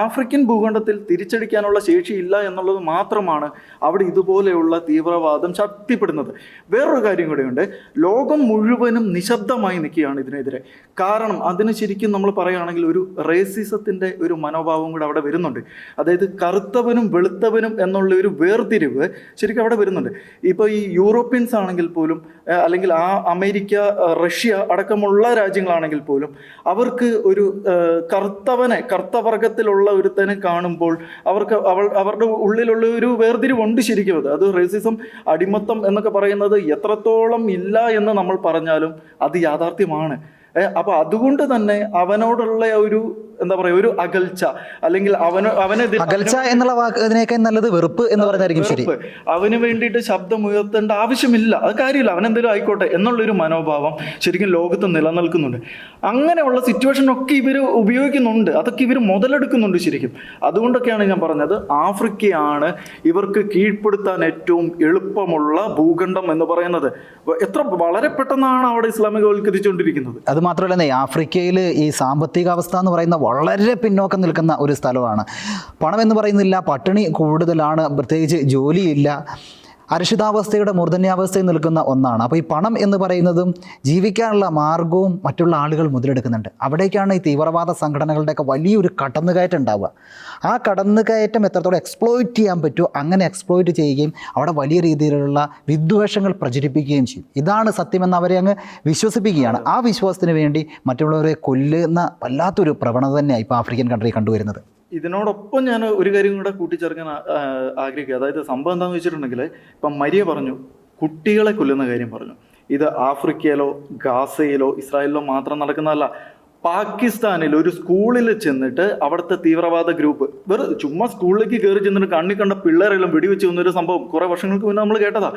Speaker 2: ആഫ്രിക്കൻ ഭൂഖണ്ഡത്തിൽ തിരിച്ചടിക്കാനുള്ള ശേഷിയില്ല എന്നുള്ളത് മാത്രമാണ് അവിടെ ഇതുപോലെയുള്ള തീവ്രവാദം ശക്തിപ്പെടുന്നത്. വേറൊരു കാര്യം കൂടെയുണ്ട്, ലോകം മുഴുവനും നിശബ്ദമായി നിൽക്കുകയാണ് ഇതിനെതിരെ. കാരണം അതിന് ശരിക്കും നമ്മൾ പറയുകയാണെങ്കിൽ ഒരു റേസിസത്തിൻ്റെ ഒരു മനോഭാവം കൂടെ അവിടെ വരുന്നുണ്ട്. അതായത് കറുത്തവനും വെളുത്തവനും എന്നുള്ള ഒരു വേർതിരിവ് ശരിക്കും അവിടെ വരുന്നുണ്ട്. ഇപ്പോൾ ഈ യൂറോപ്യൻസ് ആണെങ്കിൽ പോലും, അല്ലെങ്കിൽ അമേരിക്ക, റഷ്യ അടക്കമുള്ള രാജ്യങ്ങളാണെങ്കിൽ പോലും അവർക്ക് ഒരു കറുത്തവർഗത്തിലുള്ള ഒരുത്തനെ കാണുമ്പോൾ അവരുടെ ഉള്ളിലുള്ള ഒരു വേർതിരിവുണ്ട് ശരിക്കും. അത് റേസിസം, അടിമത്തം എന്നൊക്കെ പറയുന്നത് എത്രത്തോളം ഇല്ല എന്ന് നമ്മൾ പറഞ്ഞാലും അത് യാഥാർത്ഥ്യമാണ്. അപ്പോൾ അതുകൊണ്ട് തന്നെ അവനോടുള്ള ഒരു എന്താ പറയുക, ഒരു അകൽച്ച, അല്ലെങ്കിൽ
Speaker 1: അകൽച്ച എന്നുള്ള വാക്ക് അതിനേക്കാൾ നല്ലത് വെറുപ്പ് എന്ന് പറയുന്നതായിരിക്കും ശരി.
Speaker 2: അവന് വേണ്ടിയിട്ട് ശബ്ദമുയർത്തേണ്ട ആവശ്യമില്ല, അത് കാര്യമില്ല, അവനെന്തെങ്കിലും ആയിക്കോട്ടെ എന്നുള്ളൊരു മനോഭാവം ശരിക്കും ലോകത്ത് നിലനിൽക്കുന്നുണ്ട്. അങ്ങനെയുള്ള സിറ്റുവേഷനൊക്കെ ഇവർ ഉപയോഗിക്കുന്നുണ്ട്, അതൊക്കെ ഇവർ മുതലെടുക്കുന്നുണ്ട് ശരിക്കും. അതുകൊണ്ടൊക്കെയാണ് ഞാൻ പറഞ്ഞത്, ആഫ്രിക്കയാണ് ഇവർക്ക് കീഴ്പ്പെടുത്താൻ ഏറ്റവും എളുപ്പമുള്ള ഭൂഖണ്ഡം എന്ന് പറയുന്നത്. വളരെ പെട്ടെന്നാണ് അവിടെ ഇസ്ലാമികവൽക്കരിച്ചുകൊണ്ടിരിക്കുന്നത്.
Speaker 1: അത് മാത്രമല്ല, ആഫ്രിക്കയിൽ ഈ സാമ്പത്തിക അവസ്ഥ എന്ന് പറയുന്ന വളരെ പിന്നോക്കം നിൽക്കുന്ന ഒരു സ്ഥലമാണ്. പണം എന്ന് പറയുന്നില്ല, പട്ടിണി കൂടുതലാണ്, പ്രത്യേകിച്ച് ജോലിയില്ല, അരക്ഷിതാവസ്ഥയുടെ മൂർധന്യാവസ്ഥയിൽ നിൽക്കുന്ന ഒന്നാണ്. അപ്പോൾ ഈ പണം എന്ന് പറയുന്നതും ജീവിക്കാനുള്ള മാർഗവും മറ്റുള്ള ആളുകൾ മുതലെടുക്കുന്നുണ്ട്. അവിടേക്കാണ് ഈ തീവ്രവാദ സംഘടനകളുടെയൊക്കെ വലിയൊരു കടന്നുകയറ്റം ഉണ്ടാവുക. ആ കടന്നുകയറ്റം എത്രത്തോളം എക്സ്പ്ലോയിറ്റ് ചെയ്യാൻ പറ്റുമോ അങ്ങനെ എക്സ്പ്ലോയിറ്റ് ചെയ്യുകയും അവിടെ വലിയ രീതിയിലുള്ള വിദ്വേഷങ്ങൾ പ്രചരിപ്പിക്കുകയും ചെയ്യും. ഇതാണ് സത്യമെന്ന് അവരെ അങ്ങ് വിശ്വസിപ്പിക്കുകയാണ്. ആ വിശ്വാസത്തിന് വേണ്ടി മറ്റുള്ളവരെ കൊല്ലുന്ന വല്ലാത്തൊരു പ്രവണത തന്നെയാണ് ഇപ്പോൾ ആഫ്രിക്കൻ കൺട്രി കണ്ടുവരുന്നത്.
Speaker 2: ഇതിനോടൊപ്പം ഞാൻ ഒരു കാര്യം കൂടെ കൂട്ടിച്ചേർക്കാൻ ആഗ്രഹിക്കുക. അതായത് സംഭവം എന്താണെന്ന് വെച്ചിട്ടുണ്ടെങ്കിൽ, ഇപ്പം മരിയ പറഞ്ഞു, കുട്ടികളെ കൊല്ലുന്ന കാര്യം പറഞ്ഞു. ഇത് ആഫ്രിക്കയിലോ ഗാസയിലോ ഇസ്രായേലിലോ മാത്രം നടക്കുന്നതല്ല. പാകിസ്ഥാനിൽ ഒരു സ്കൂളിൽ ചെന്നിട്ട് അവിടുത്തെ തീവ്രവാദ ഗ്രൂപ്പ് ചുമ്മാ സ്കൂളിലേക്ക് കയറി ചെന്നിട്ട് കണ്ണി കണ്ട പിള്ളേരെല്ലാം വെടിവെച്ച് വന്നൊരു സംഭവം കുറേ വർഷങ്ങൾക്ക് മുന്നേ നമ്മൾ കേട്ടതാ.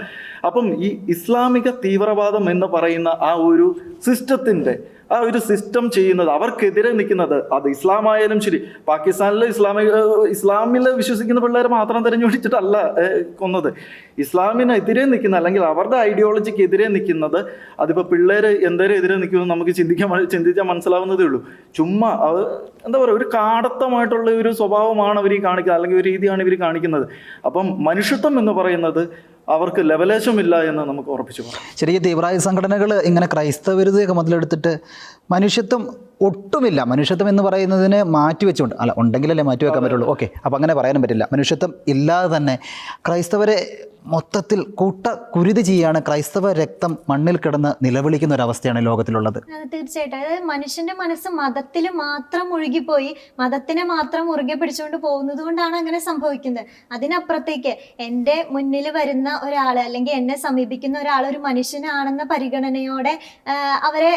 Speaker 2: അപ്പം ഈ ഇസ്ലാമിക തീവ്രവാദം എന്ന് പറയുന്ന ആ ഒരു സിസ്റ്റത്തിൻ്റെ ആ ഒരു സിസ്റ്റം ചെയ്യുന്നത്, അവർക്കെതിരെ നിൽക്കുന്നത്, അത് ഇസ്ലാമായാലും ശരി, പാകിസ്ഥാനിലെ ഇസ്ലാമിൽ വിശ്വസിക്കുന്ന പിള്ളേരെ മാത്രം തിരഞ്ഞുപിടിച്ചിട്ടല്ല കൊന്നത്. ഇസ്ലാമിനെതിരെ നിൽക്കുന്ന, അല്ലെങ്കിൽ അവരുടെ ഐഡിയോളജിക്ക് എതിരെ നിൽക്കുന്നത്, അതിപ്പോൾ പിള്ളേർ എന്തേലും എതിരെ നിൽക്കുമെന്ന് നമുക്ക് ചിന്തിച്ചാൽ മനസ്സിലാവുന്നതേ ഉള്ളൂ. ചുമ്മാ എന്താ പറയുക, ഒരു കാടത്തമായിട്ടുള്ള ഒരു സ്വഭാവമാണ് അവർ കാണിക്കുന്നത്, അല്ലെങ്കിൽ ഒരു രീതിയാണ് ഇവർ കാണിക്കുന്നത്. അപ്പം മനുഷ്യത്വം എന്ന് പറയുന്നത് അവർക്ക് ലെവലേശമില്ല എന്ന് നമുക്ക് ഉറപ്പിച്ചു പറയാം.
Speaker 1: ചെറിയ തീവ്രവാദ സംഘടനകൾ ഇങ്ങനെ ക്രൈസ്തവ വിരുദ്ധയൊക്കെ മുതലെടുത്തിട്ട് മനുഷ്യത്വം ഒട്ടുമില്ല, മനുഷ്യത്വം എന്ന് പറയുന്നതിനെ മാറ്റിവെച്ചുകൊണ്ട്, അല്ല ഉണ്ടെങ്കിലല്ലേ മാറ്റിവെക്കാൻ പറ്റുള്ളൂ. ഓക്കെ, അപ്പോൾ അങ്ങനെ പറയാനും പറ്റില്ല. മനുഷ്യത്വം ഇല്ലാതെ തന്നെ ക്രൈസ്തവരെ മൊത്തത്തിൽ കുരുതി ചെയ്യാണ്. ക്രൈസ്തവ രക്തം മണ്ണിൽ കിടന്ന് നിലവിളിക്കുന്ന ഒരവസ്ഥയാണ് ലോകത്തിലുള്ളത്.
Speaker 4: തീർച്ചയായിട്ടും. അതായത് മനുഷ്യന്റെ മനസ്സ് മതത്തിൽ മാത്രം മുഴുകിപ്പോയി മതത്തിനെ മാത്രം മുറുകെ പിടിച്ചുകൊണ്ട് പോകുന്നത് കൊണ്ടാണ് അങ്ങനെ സംഭവിക്കുന്നത്. അതിനപ്പുറത്തേക്ക് എൻ്റെ മുന്നിൽ വരുന്ന ഒരാൾ, അല്ലെങ്കിൽ എന്നെ സമീപിക്കുന്ന ഒരാൾ ഒരു മനുഷ്യനാണെന്ന പരിഗണനയോടെ അവരെ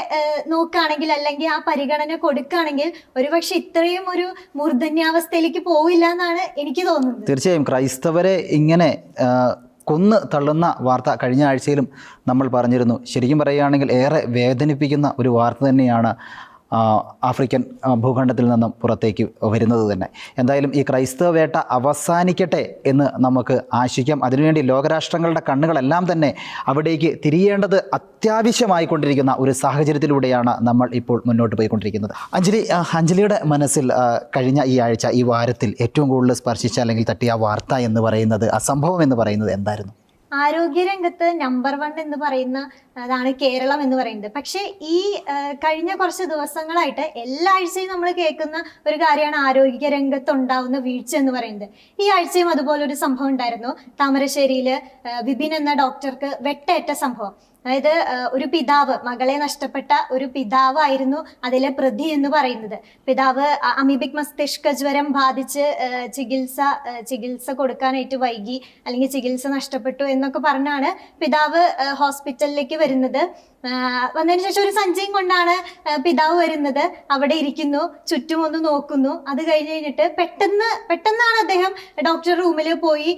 Speaker 4: നോക്കുകയാണെങ്കിൽ, അല്ലെങ്കിൽ ആ പരിഗണന കൊടുക്കുകയാണെങ്കിൽ, ഒരുപക്ഷെ ഇത്രയും ഒരു മൂർധന്യാവസ്ഥയിലേക്ക് പോവില്ല എന്നാണ് എനിക്ക് തോന്നുന്നത്.
Speaker 1: തീർച്ചയായും ക്രൈസ്തവരെ ഇങ്ങനെ കൊന്ന് തള്ളുന്ന വാർത്ത കഴിഞ്ഞ ആഴ്ചയിലും നമ്മൾ പറഞ്ഞിരുന്നു. ശരിക്കും പറയുകയാണെങ്കിൽ ഏറെ വേദനിപ്പിക്കുന്ന ഒരു വാർത്ത തന്നെയാണ് ആഫ്രിക്കൻ ഭൂഖണ്ഡത്തിൽ നിന്നും പുറത്തേക്ക് വരുന്നത് തന്നെ. എന്തായാലും ഈ ക്രൈസ്തവ വേട്ട അവസാനിക്കട്ടെ എന്ന് നമുക്ക് ആശിക്കാം. അതിനുവേണ്ടി ലോകരാഷ്ട്രങ്ങളുടെ കണ്ണുകളെല്ലാം തന്നെ അവിടേക്ക് തിരിയേണ്ടത് അത്യാവശ്യമായിക്കൊണ്ടിരിക്കുന്ന ഒരു സാഹചര്യത്തിലൂടെയാണ് നമ്മൾ ഇപ്പോൾ മുന്നോട്ട് പോയിക്കൊണ്ടിരിക്കുന്നത്. അഞ്ജലിയുടെ മനസ്സിൽ കഴിഞ്ഞ ഈ ആഴ്ച, ഈ വാരത്തിൽ ഏറ്റവും കൂടുതൽ സ്പർശിച്ച അല്ലെങ്കിൽ തട്ടിയ വാർത്ത എന്ന് പറയുന്നത്, ആ സംഭവം എന്ന് പറയുന്നത് എന്തായിരുന്നു?
Speaker 4: ആരോഗ്യരംഗത്ത് നമ്പർ 1 എന്ന് പറയുന്ന അതാണ് കേരളം എന്ന് പറയുന്നത്. പക്ഷേ ഈ കഴിഞ്ഞ കുറച്ച് ദിവസങ്ങളായിട്ട് എല്ലാ ആഴ്ചയും നമ്മൾ കേൾക്കുന്ന ഒരു കാര്യമാണ് ആരോഗ്യരംഗത്ത് ഉണ്ടാവുന്ന വീഴ്ച എന്ന് പറയുന്നത്. ഈ ആഴ്ചയും അതുപോലൊരു സംഭവം ഉണ്ടായിരുന്നു. താമരശ്ശേരിയിൽ വിപിൻ എന്ന ഡോക്ടർക്ക് വെട്ടേറ്റ സംഭവം. അതായത് ഒരു പിതാവ്, മകളെ നഷ്ടപ്പെട്ട ഒരു പിതാവായിരുന്നു അതിലെ പ്രതി എന്ന് പറയുന്നത്. പിതാവ് അമീബിക് മസ്തിഷ്ക ജ്വരം ബാധിച്ച് ചികിത്സ കൊടുക്കാനായിട്ട് വൈകി, അല്ലെങ്കിൽ ചികിത്സ നഷ്ടപ്പെട്ടു എന്നൊക്കെ പറഞ്ഞാണ് പിതാവ് ഹോസ്പിറ്റലിലേക്ക് വരുന്നത്. വന്നതിന് ശേഷം ഒരു സഞ്ചിയും കൊണ്ടാണ് പിതാവ് വരുന്നത്. അവിടെ ഇരിക്കുന്നു, ചുറ്റും ഒന്ന് നോക്കുന്നു. അത് കഴിഞ്ഞിട്ട് പെട്ടെന്നാണ് അദ്ദേഹം ഡോക്ടർ റൂമിൽ പോയി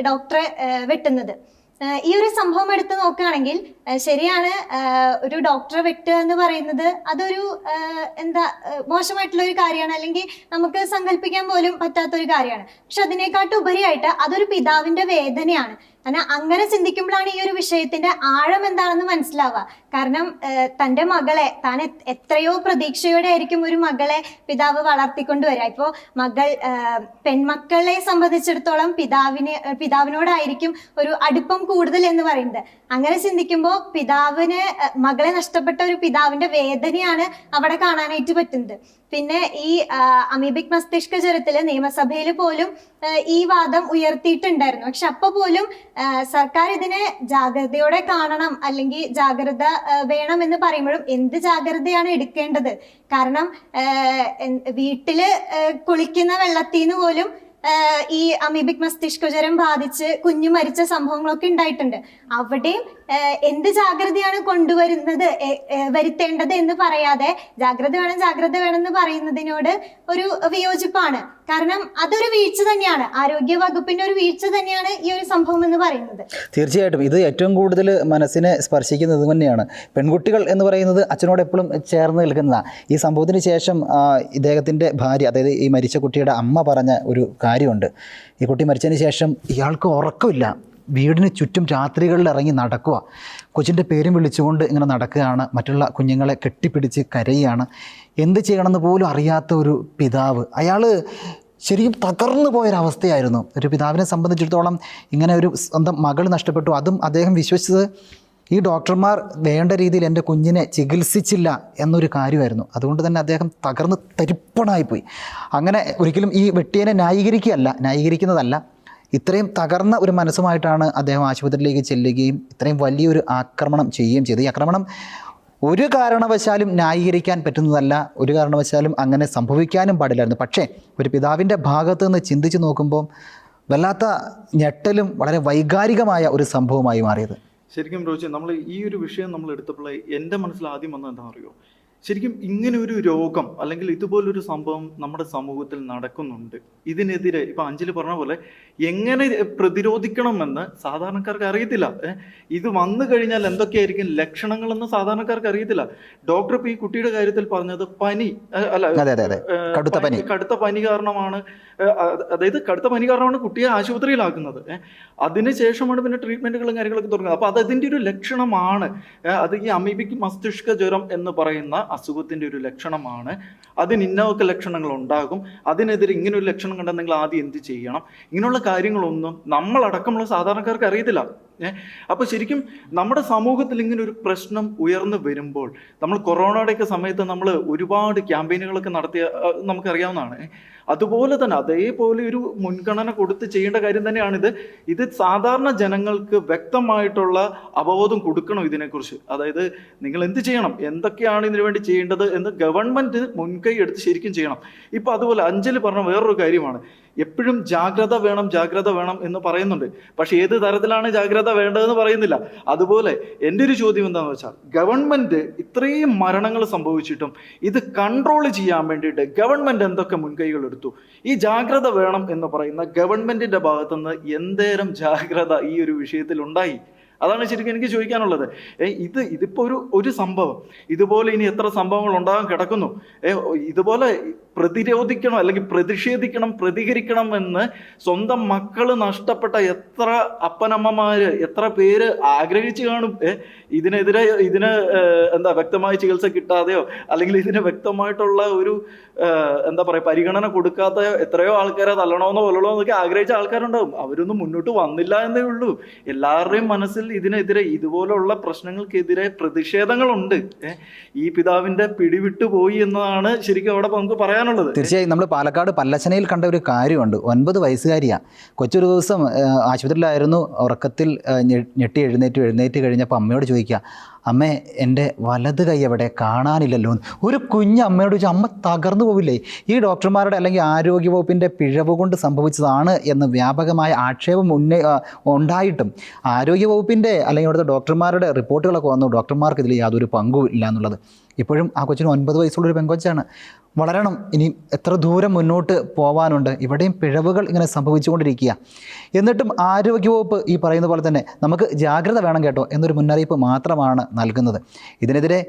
Speaker 4: ഡോക്ടറെ വെട്ടുന്നത്. ഈ ഒരു സംഭവം എടുത്ത് നോക്കുകയാണെങ്കിൽ ശരിയാണ്, ഒരു ഡോക്ടറെ വെട്ടുക എന്ന് പറയുന്നത് അതൊരു മോശമായിട്ടുള്ള ഒരു കാര്യമാണ്, അല്ലെങ്കിൽ നമുക്ക് സങ്കല്പിക്കാൻ പോലും പറ്റാത്തൊരു കാര്യമാണ്. പക്ഷെ അതിനെക്കാട്ടും ഉപരിയായിട്ട് അതൊരു പിതാവിന്റെ വേദനയാണ്. കാരണം അങ്ങനെ ചിന്തിക്കുമ്പോഴാണ് ഈ ഒരു വിഷയത്തിന്റെ ആഴം എന്താണെന്ന് മനസ്സിലാവുക. കാരണം തൻ്റെ മകളെ താൻ എത്രയോ പ്രതീക്ഷയോടെ ആയിരിക്കും ഒരു മകളെ പിതാവ് വളർത്തിക്കൊണ്ടുവരിക. ഇപ്പോൾ പെൺമക്കളെ സംബന്ധിച്ചിടത്തോളം പിതാവിനോടായിരിക്കും ഒരു അടുപ്പം കൂടുതൽ എന്ന് പറയുന്നത്. അങ്ങനെ ചിന്തിക്കുമ്പോൾ മകളെ നഷ്ടപ്പെട്ട ഒരു പിതാവിന്റെ വേദനയാണ് അവിടെ കാണാനായിട്ട് പറ്റുന്നത്. പിന്നെ ഈ അമീബിക് മസ്തിഷ്ക ജ്വരത്തില് നിയമസഭയിൽ പോലും ഈ വാദം ഉയർത്തിയിട്ടുണ്ടായിരുന്നു. പക്ഷെ അപ്പൊ പോലും സർക്കാർ ഇതിനെ ജാഗ്രതയോടെ കാണണം, അല്ലെങ്കിൽ ജാഗ്രത വേണം എന്ന് പറയുമ്പോഴും എന്ത് ജാഗ്രതയാണ് എടുക്കേണ്ടത്? കാരണം വീട്ടില് കുളിക്കുന്ന വെള്ളത്തിൽ നിന്ന് പോലും ഈ അമീബിക് മസ്തിഷ്ക ജ്വരം ബാധിച്ച് കുഞ്ഞു മരിച്ച സംഭവങ്ങളൊക്കെ ഉണ്ടായിട്ടുണ്ട്. അവിടെയും എന്ത് ജാഗ്രതയാണ് കൊണ്ടുവരുന്നത് വരുത്തേണ്ടത് എന്ന് പറയാതെ ജാഗ്രത വേണം എന്ന് പറയുന്നതിനോട് ഒരു വിയോജിപ്പാണ്. കാരണം അതൊരു വീഴ്ച തന്നെയാണ്, ആരോഗ്യ വകുപ്പിന്റെ ഒരു വീഴ്ച തന്നെയാണ് ഈ ഒരു സംഭവം എന്ന് പറയുന്നത്.
Speaker 1: തീർച്ചയായിട്ടും ഇത് ഏറ്റവും കൂടുതൽ മനസ്സിനെ സ്പർശിക്കുന്നത് തന്നെയാണ്. പെൺകുട്ടികൾ എന്ന് പറയുന്നത് അച്ഛനോട് എപ്പോഴും ചേർന്ന് നിൽക്കുന്നതാണ്. ഈ സംഭവത്തിന് ശേഷം ഇദ്ദേഹത്തിൻ്റെ ഭാര്യ, അതായത് ഈ മരിച്ച കുട്ടിയുടെ അമ്മ പറഞ്ഞ ഒരു കാര്യമുണ്ട്. ഈ കുട്ടി മരിച്ചതിന് ശേഷം ഇയാൾക്ക് ഉറക്കമില്ല, വീടിന് ചുറ്റും രാത്രികളിൽ ഇറങ്ങി നടക്കുക, കൊച്ചിൻ്റെ പേരും വിളിച്ചുകൊണ്ട് ഇങ്ങനെ നടക്കുകയാണ്, മറ്റുള്ള കുഞ്ഞുങ്ങളെ കെട്ടിപ്പിടിച്ച് കരയുകയാണ്. എന്ത് ചെയ്യണമെന്ന് പോലും അറിയാത്ത ഒരു പിതാവ്. അയാൾ ശരിക്കും തകർന്നു പോയൊരവസ്ഥയായിരുന്നു. ഒരു പിതാവിനെ സംബന്ധിച്ചിടത്തോളം ഇങ്ങനെ ഒരു സ്വന്തം മകൾ നഷ്ടപ്പെട്ടു. അതും അദ്ദേഹം വിശ്വസിച്ചത് ഈ ഡോക്ടർമാർ വേണ്ട രീതിയിൽ എൻ്റെ കുഞ്ഞിനെ ചികിത്സിച്ചില്ല എന്നൊരു കാര്യമായിരുന്നു. അതുകൊണ്ട് തന്നെ അദ്ദേഹം തകർന്ന് തരിപ്പണായിപ്പോയി. അങ്ങനെ ഒരിക്കലും ഈ വെട്ടിയനെ ന്യായീകരിക്കുന്നതല്ല, ഇത്രയും തകർന്ന ഒരു മനസ്സുമായിട്ടാണ് അദ്ദേഹം ആശുപത്രിയിലേക്ക് ചെല്ലുകയും ഇത്രയും വലിയൊരു ആക്രമണം ചെയ്യുകയും ചെയ്തു. ഈ ആക്രമണം ഒരു കാരണവശാലും ന്യായീകരിക്കാൻ പറ്റുന്നതല്ല, ഒരു കാരണവശാലും അങ്ങനെ സംഭവിക്കാനും പാടില്ലായിരുന്നു. പക്ഷേ ഒരു പിതാവിൻ്റെ ഭാഗത്ത് നിന്ന് ചിന്തിച്ച് നോക്കുമ്പോൾ വല്ലാത്ത ഞെട്ടലും വളരെ വൈകാരികമായ ഒരു സംഭവമായി മാറിയത്.
Speaker 2: ശരിക്കും റോജി, നമ്മൾ ഈ ഒരു വിഷയം നമ്മൾ എടുത്തപ്പോൾ എൻ്റെ മനസ്സിൽ ആദ്യം വന്നത് എന്താ അറിയോ, ശരിക്കും ഇങ്ങനെ ഒരു രോഗം അല്ലെങ്കിൽ ഇതുപോലൊരു സംഭവം നമ്മുടെ സമൂഹത്തിൽ നടക്കുന്നുണ്ട്. ഇതിനെതിരെ ഇപ്പം അഞ്ജലി പറഞ്ഞ പോലെ എങ്ങനെ പ്രതിരോധിക്കണമെന്ന് സാധാരണക്കാർക്ക് അറിയത്തില്ല. ഇത് വന്നു കഴിഞ്ഞാൽ എന്തൊക്കെയായിരിക്കും ലക്ഷണങ്ങളെന്ന് സാധാരണക്കാർക്ക് അറിയത്തില്ല. ഡോക്ടർ ഇപ്പം ഈ കുട്ടിയുടെ കാര്യത്തിൽ പറഞ്ഞത് പനി കടുത്ത പനി കാരണമാണ്, അതായത് കടുത്ത പനി കാരണമാണ് കുട്ടിയെ ആശുപത്രിയിലാക്കുന്നത്. അതിനുശേഷമാണ് പിന്നെ ട്രീറ്റ്മെന്റുകളും കാര്യങ്ങളൊക്കെ തുടങ്ങുന്നത്. അപ്പോൾ അതിൻ്റെ ഒരു ലക്ഷണമാണ്. അത് ഈ അമീബിക് മസ്തിഷ്ക ജ്വരം എന്ന് പറയുന്ന അസുഖത്തിൻ്റെ ഒരു ലക്ഷണമാണ്. അതിന് ഇന്നൊക്കെ ലക്ഷണങ്ങൾ ഉണ്ടാകും. അതിനെതിരെ ഇങ്ങനെ ഒരു ലക്ഷണം കണ്ടാൽ നിങ്ങൾ ആദ്യം എന്ത് ചെയ്യണം? ഇങ്ങനെയുള്ള കാര്യങ്ങളൊന്നും നമ്മളടക്കമുള്ള സാധാരണക്കാർക്ക് അറിയത്തില്ല. അപ്പോൾ ശരിക്കും നമ്മുടെ സമൂഹത്തിൽ ഇങ്ങനെ ഒരു പ്രശ്നം ഉയർന്നു വരുമ്പോൾ, നമ്മൾ കൊറോണയുടെയൊക്കെ സമയത്ത് നമ്മൾ ഒരുപാട് ക്യാമ്പയിനുകളൊക്കെ നടത്തിയ നമുക്കറിയാവുന്നതാണ്. അതുപോലെ തന്നെ അതേപോലെ ഒരു മുൻഗണന കൊടുത്ത് ചെയ്യേണ്ട കാര്യം തന്നെയാണിത്. ഇത് സാധാരണ ജനങ്ങൾക്ക് വ്യക്തമായിട്ടുള്ള അവബോധം കൊടുക്കണം ഇതിനെക്കുറിച്ച്. അതായത് നിങ്ങൾ എന്ത് ചെയ്യണം, എന്തൊക്കെയാണ് ഇതിനു വേണ്ടി ചെയ്യേണ്ടത് എന്ന് ഗവൺമെന്റ് മുൻകൈ എടുത്ത് ശരിക്കും ചെയ്യണം. ഇപ്പം അതുപോലെ അഞ്ജലി പറഞ്ഞ വേറൊരു കാര്യമാണ്, എപ്പോഴും ജാഗ്രത വേണം എന്ന് പറയുന്നുണ്ട്. പക്ഷെ ഏത് തരത്തിലാണ് ജാഗ്രത വേണ്ടതെന്ന് പറയുന്നില്ല. അതുപോലെ എൻ്റെ ഒരു ചോദ്യം എന്താണെന്ന് വെച്ചാൽ, ഗവൺമെന്റ് ഇത്രയും മരണങ്ങൾ സംഭവിച്ചിട്ടും ഇത് കൺട്രോൾ ചെയ്യാൻ വേണ്ടിയിട്ട് ഗവൺമെന്റ് എന്തൊക്കെ മുൻകൈകൾ എടുത്തു? ഈ ജാഗ്രത വേണം എന്ന് പറയുന്ന ഗവൺമെന്റിന്റെ ഭാഗത്തുനിന്ന് എന്തേരം ജാഗ്രത ഈ ഒരു വിഷയത്തിൽ ഉണ്ടായി? അതാണ് ശരിക്കും എനിക്ക് ചോദിക്കാനുള്ളത്. ഇതിപ്പോൾ ഒരു സംഭവം, ഇതുപോലെ ഇനി എത്ര സംഭവങ്ങൾ ഉണ്ടാകാൻ കിടക്കുന്നു? ഇതുപോലെ പ്രതിരോധിക്കണം അല്ലെങ്കിൽ പ്രതികരിക്കണം എന്ന് സ്വന്തം മക്കള് നഷ്ടപ്പെട്ട എത്ര അപ്പനമ്മമാര്, എത്ര പേര് ആഗ്രഹിച്ചു കാണും. ഇതിന് വ്യക്തമായ ചികിത്സ കിട്ടാതെയോ അല്ലെങ്കിൽ ഇതിന് വ്യക്തമായിട്ടുള്ള ഒരു പരിഗണന കൊടുക്കാത്ത എത്രയോ ആൾക്കാരെ തല്ലണമെന്നോ കൊല്ലണോ എന്നൊക്കെ ആഗ്രഹിച്ച ആൾക്കാരുണ്ടാവും. അവരൊന്നും മുന്നോട്ട് വന്നില്ല എന്നേ ഉള്ളൂ. എല്ലാവരുടെയും മനസ്സിൽ ഇതിനെതിരെ, ഇതുപോലുള്ള പ്രശ്നങ്ങൾക്കെതിരെ പ്രതിഷേധങ്ങളുണ്ട്. ഈ പിതാവിന്റെ പിടിവിട്ടു പോയി എന്നതാണ് ശരിക്കും അവിടെ നമുക്ക് പറയാനുള്ളത്.
Speaker 1: തീർച്ചയായും നമ്മൾ പാലക്കാട് പല്ലശനയിൽ കണ്ട ഒരു കാര്യമുണ്ട്. 9 വയസ്സുകാരിയാണ്. കൊച്ചൊരു ദിവസം ആശുപത്രിയിലായിരുന്നു. ഉറക്കത്തിൽ ഞെട്ടി എഴുന്നേറ്റ് കഴിഞ്ഞപ്പോൾ അമ്മയോട് ചോദിക്കുക, അമ്മേ എൻ്റെ വലത് കൈ എവിടെ, കാണാനില്ലല്ലോ. ഒരു കുഞ്ഞ് അമ്മയോട് ചോദിച്ചാൽ അമ്മ തകർന്നു പോവില്ലേ? ഈ ഡോക്ടർമാരുടെ അല്ലെങ്കിൽ ആരോഗ്യവകുപ്പിൻ്റെ പിഴവ് കൊണ്ട് സംഭവിച്ചതാണ് എന്ന് വ്യാപകമായ ആക്ഷേപം ഉണ്ടായിട്ടും ആരോഗ്യവകുപ്പിൻ്റെ അല്ലെങ്കിൽ ഇവിടുത്തെ ഡോക്ടർമാരുടെ റിപ്പോർട്ടുകളൊക്കെ വന്നു, ഡോക്ടർമാർക്ക് ഇതിൽ യാതൊരു പങ്കും ഇല്ല എന്നുള്ളത്. ഇപ്പോഴും ആ കൊച്ചിന് 9 വയസ്സുള്ളൊരു പെങ്കൊച്ചാണ്. വളരണം, ഇനി എത്ര ദൂരം മുന്നോട്ട് പോകാനുണ്ട്. ഇവിടെയും പിഴവുകൾ ഇങ്ങനെ സംഭവിച്ചുകൊണ്ടിരിക്കുക. എന്നിട്ടും ആരോഗ്യവകുപ്പ് ഈ പറയുന്ന പോലെ തന്നെ നമുക്ക് ജാഗ്രത വേണം കേട്ടോ എന്നൊരു മുന്നറിയിപ്പ് മാത്രമാണ് നൽകുന്നത്. ഇതിനെതിരെ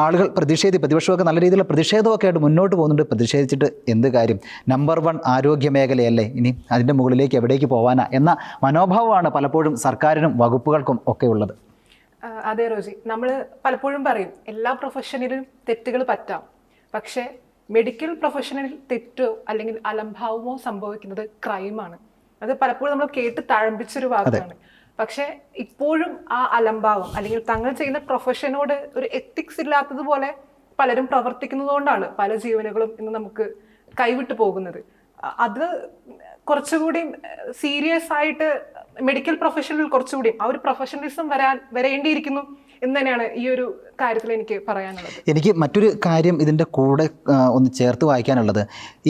Speaker 1: ആളുകൾ പ്രതിപക്ഷമൊക്കെ നല്ല രീതിയിലുള്ള പ്രതിഷേധമൊക്കെ ആയിട്ട് മുന്നോട്ട് പോകുന്നുണ്ട്. പ്രതിഷേധിച്ചിട്ട് എന്ത് കാര്യം? നമ്പർ 1 ആരോഗ്യ മേഖലയല്ലേ, ഇനി അതിൻ്റെ മുകളിലേക്ക് എവിടേക്ക് പോകാനാ എന്ന മനോഭാവമാണ് പലപ്പോഴും സർക്കാരിനും വകുപ്പുകൾക്കും ഒക്കെ ഉള്ളത്.
Speaker 3: അതെ റോജി, നമ്മൾ പലപ്പോഴും പറയും എല്ലാ പ്രൊഫഷനിലും തെറ്റുകൾ പറ്റാം. പക്ഷേ മെഡിക്കൽ പ്രൊഫഷനിൽ തെറ്റോ അല്ലെങ്കിൽ അലംഭാവമോ സംഭവിക്കുന്നത് ക്രൈമാണ്. അത് പലപ്പോഴും നമ്മൾ കേട്ട് തഴമ്പിച്ചൊരു വാക്കാണ്. പക്ഷെ ഇപ്പോഴും ആ അലംഭാവം അല്ലെങ്കിൽ തങ്ങൾ ചെയ്യുന്ന പ്രൊഫഷനോട് ഒരു എത്തിക്സ് ഇല്ലാത്തതുപോലെ പലരും പ്രവർത്തിക്കുന്നതുകൊണ്ടാണ് പല ജീവനുകളും ഇന്ന് നമുക്ക് കൈവിട്ടു പോകുന്നത്. അത് കുറച്ചുകൂടി സീരിയസ് ആയിട്ട് മെഡിക്കൽ പ്രൊഫഷനിൽ കുറച്ചുകൂടി ആ ഒരു പ്രൊഫഷണലിസം വരേണ്ടിയിരിക്കുന്നു എന്ന് തന്നെയാണ് ഈ ഒരു കാര്യത്തിൽ എനിക്ക് പറയാനുള്ളത്.
Speaker 1: എനിക്ക് മറ്റൊരു കാര്യം ഇതിൻ്റെ കൂടെ ഒന്ന് ചേർത്ത് വായിക്കാനുള്ളത്,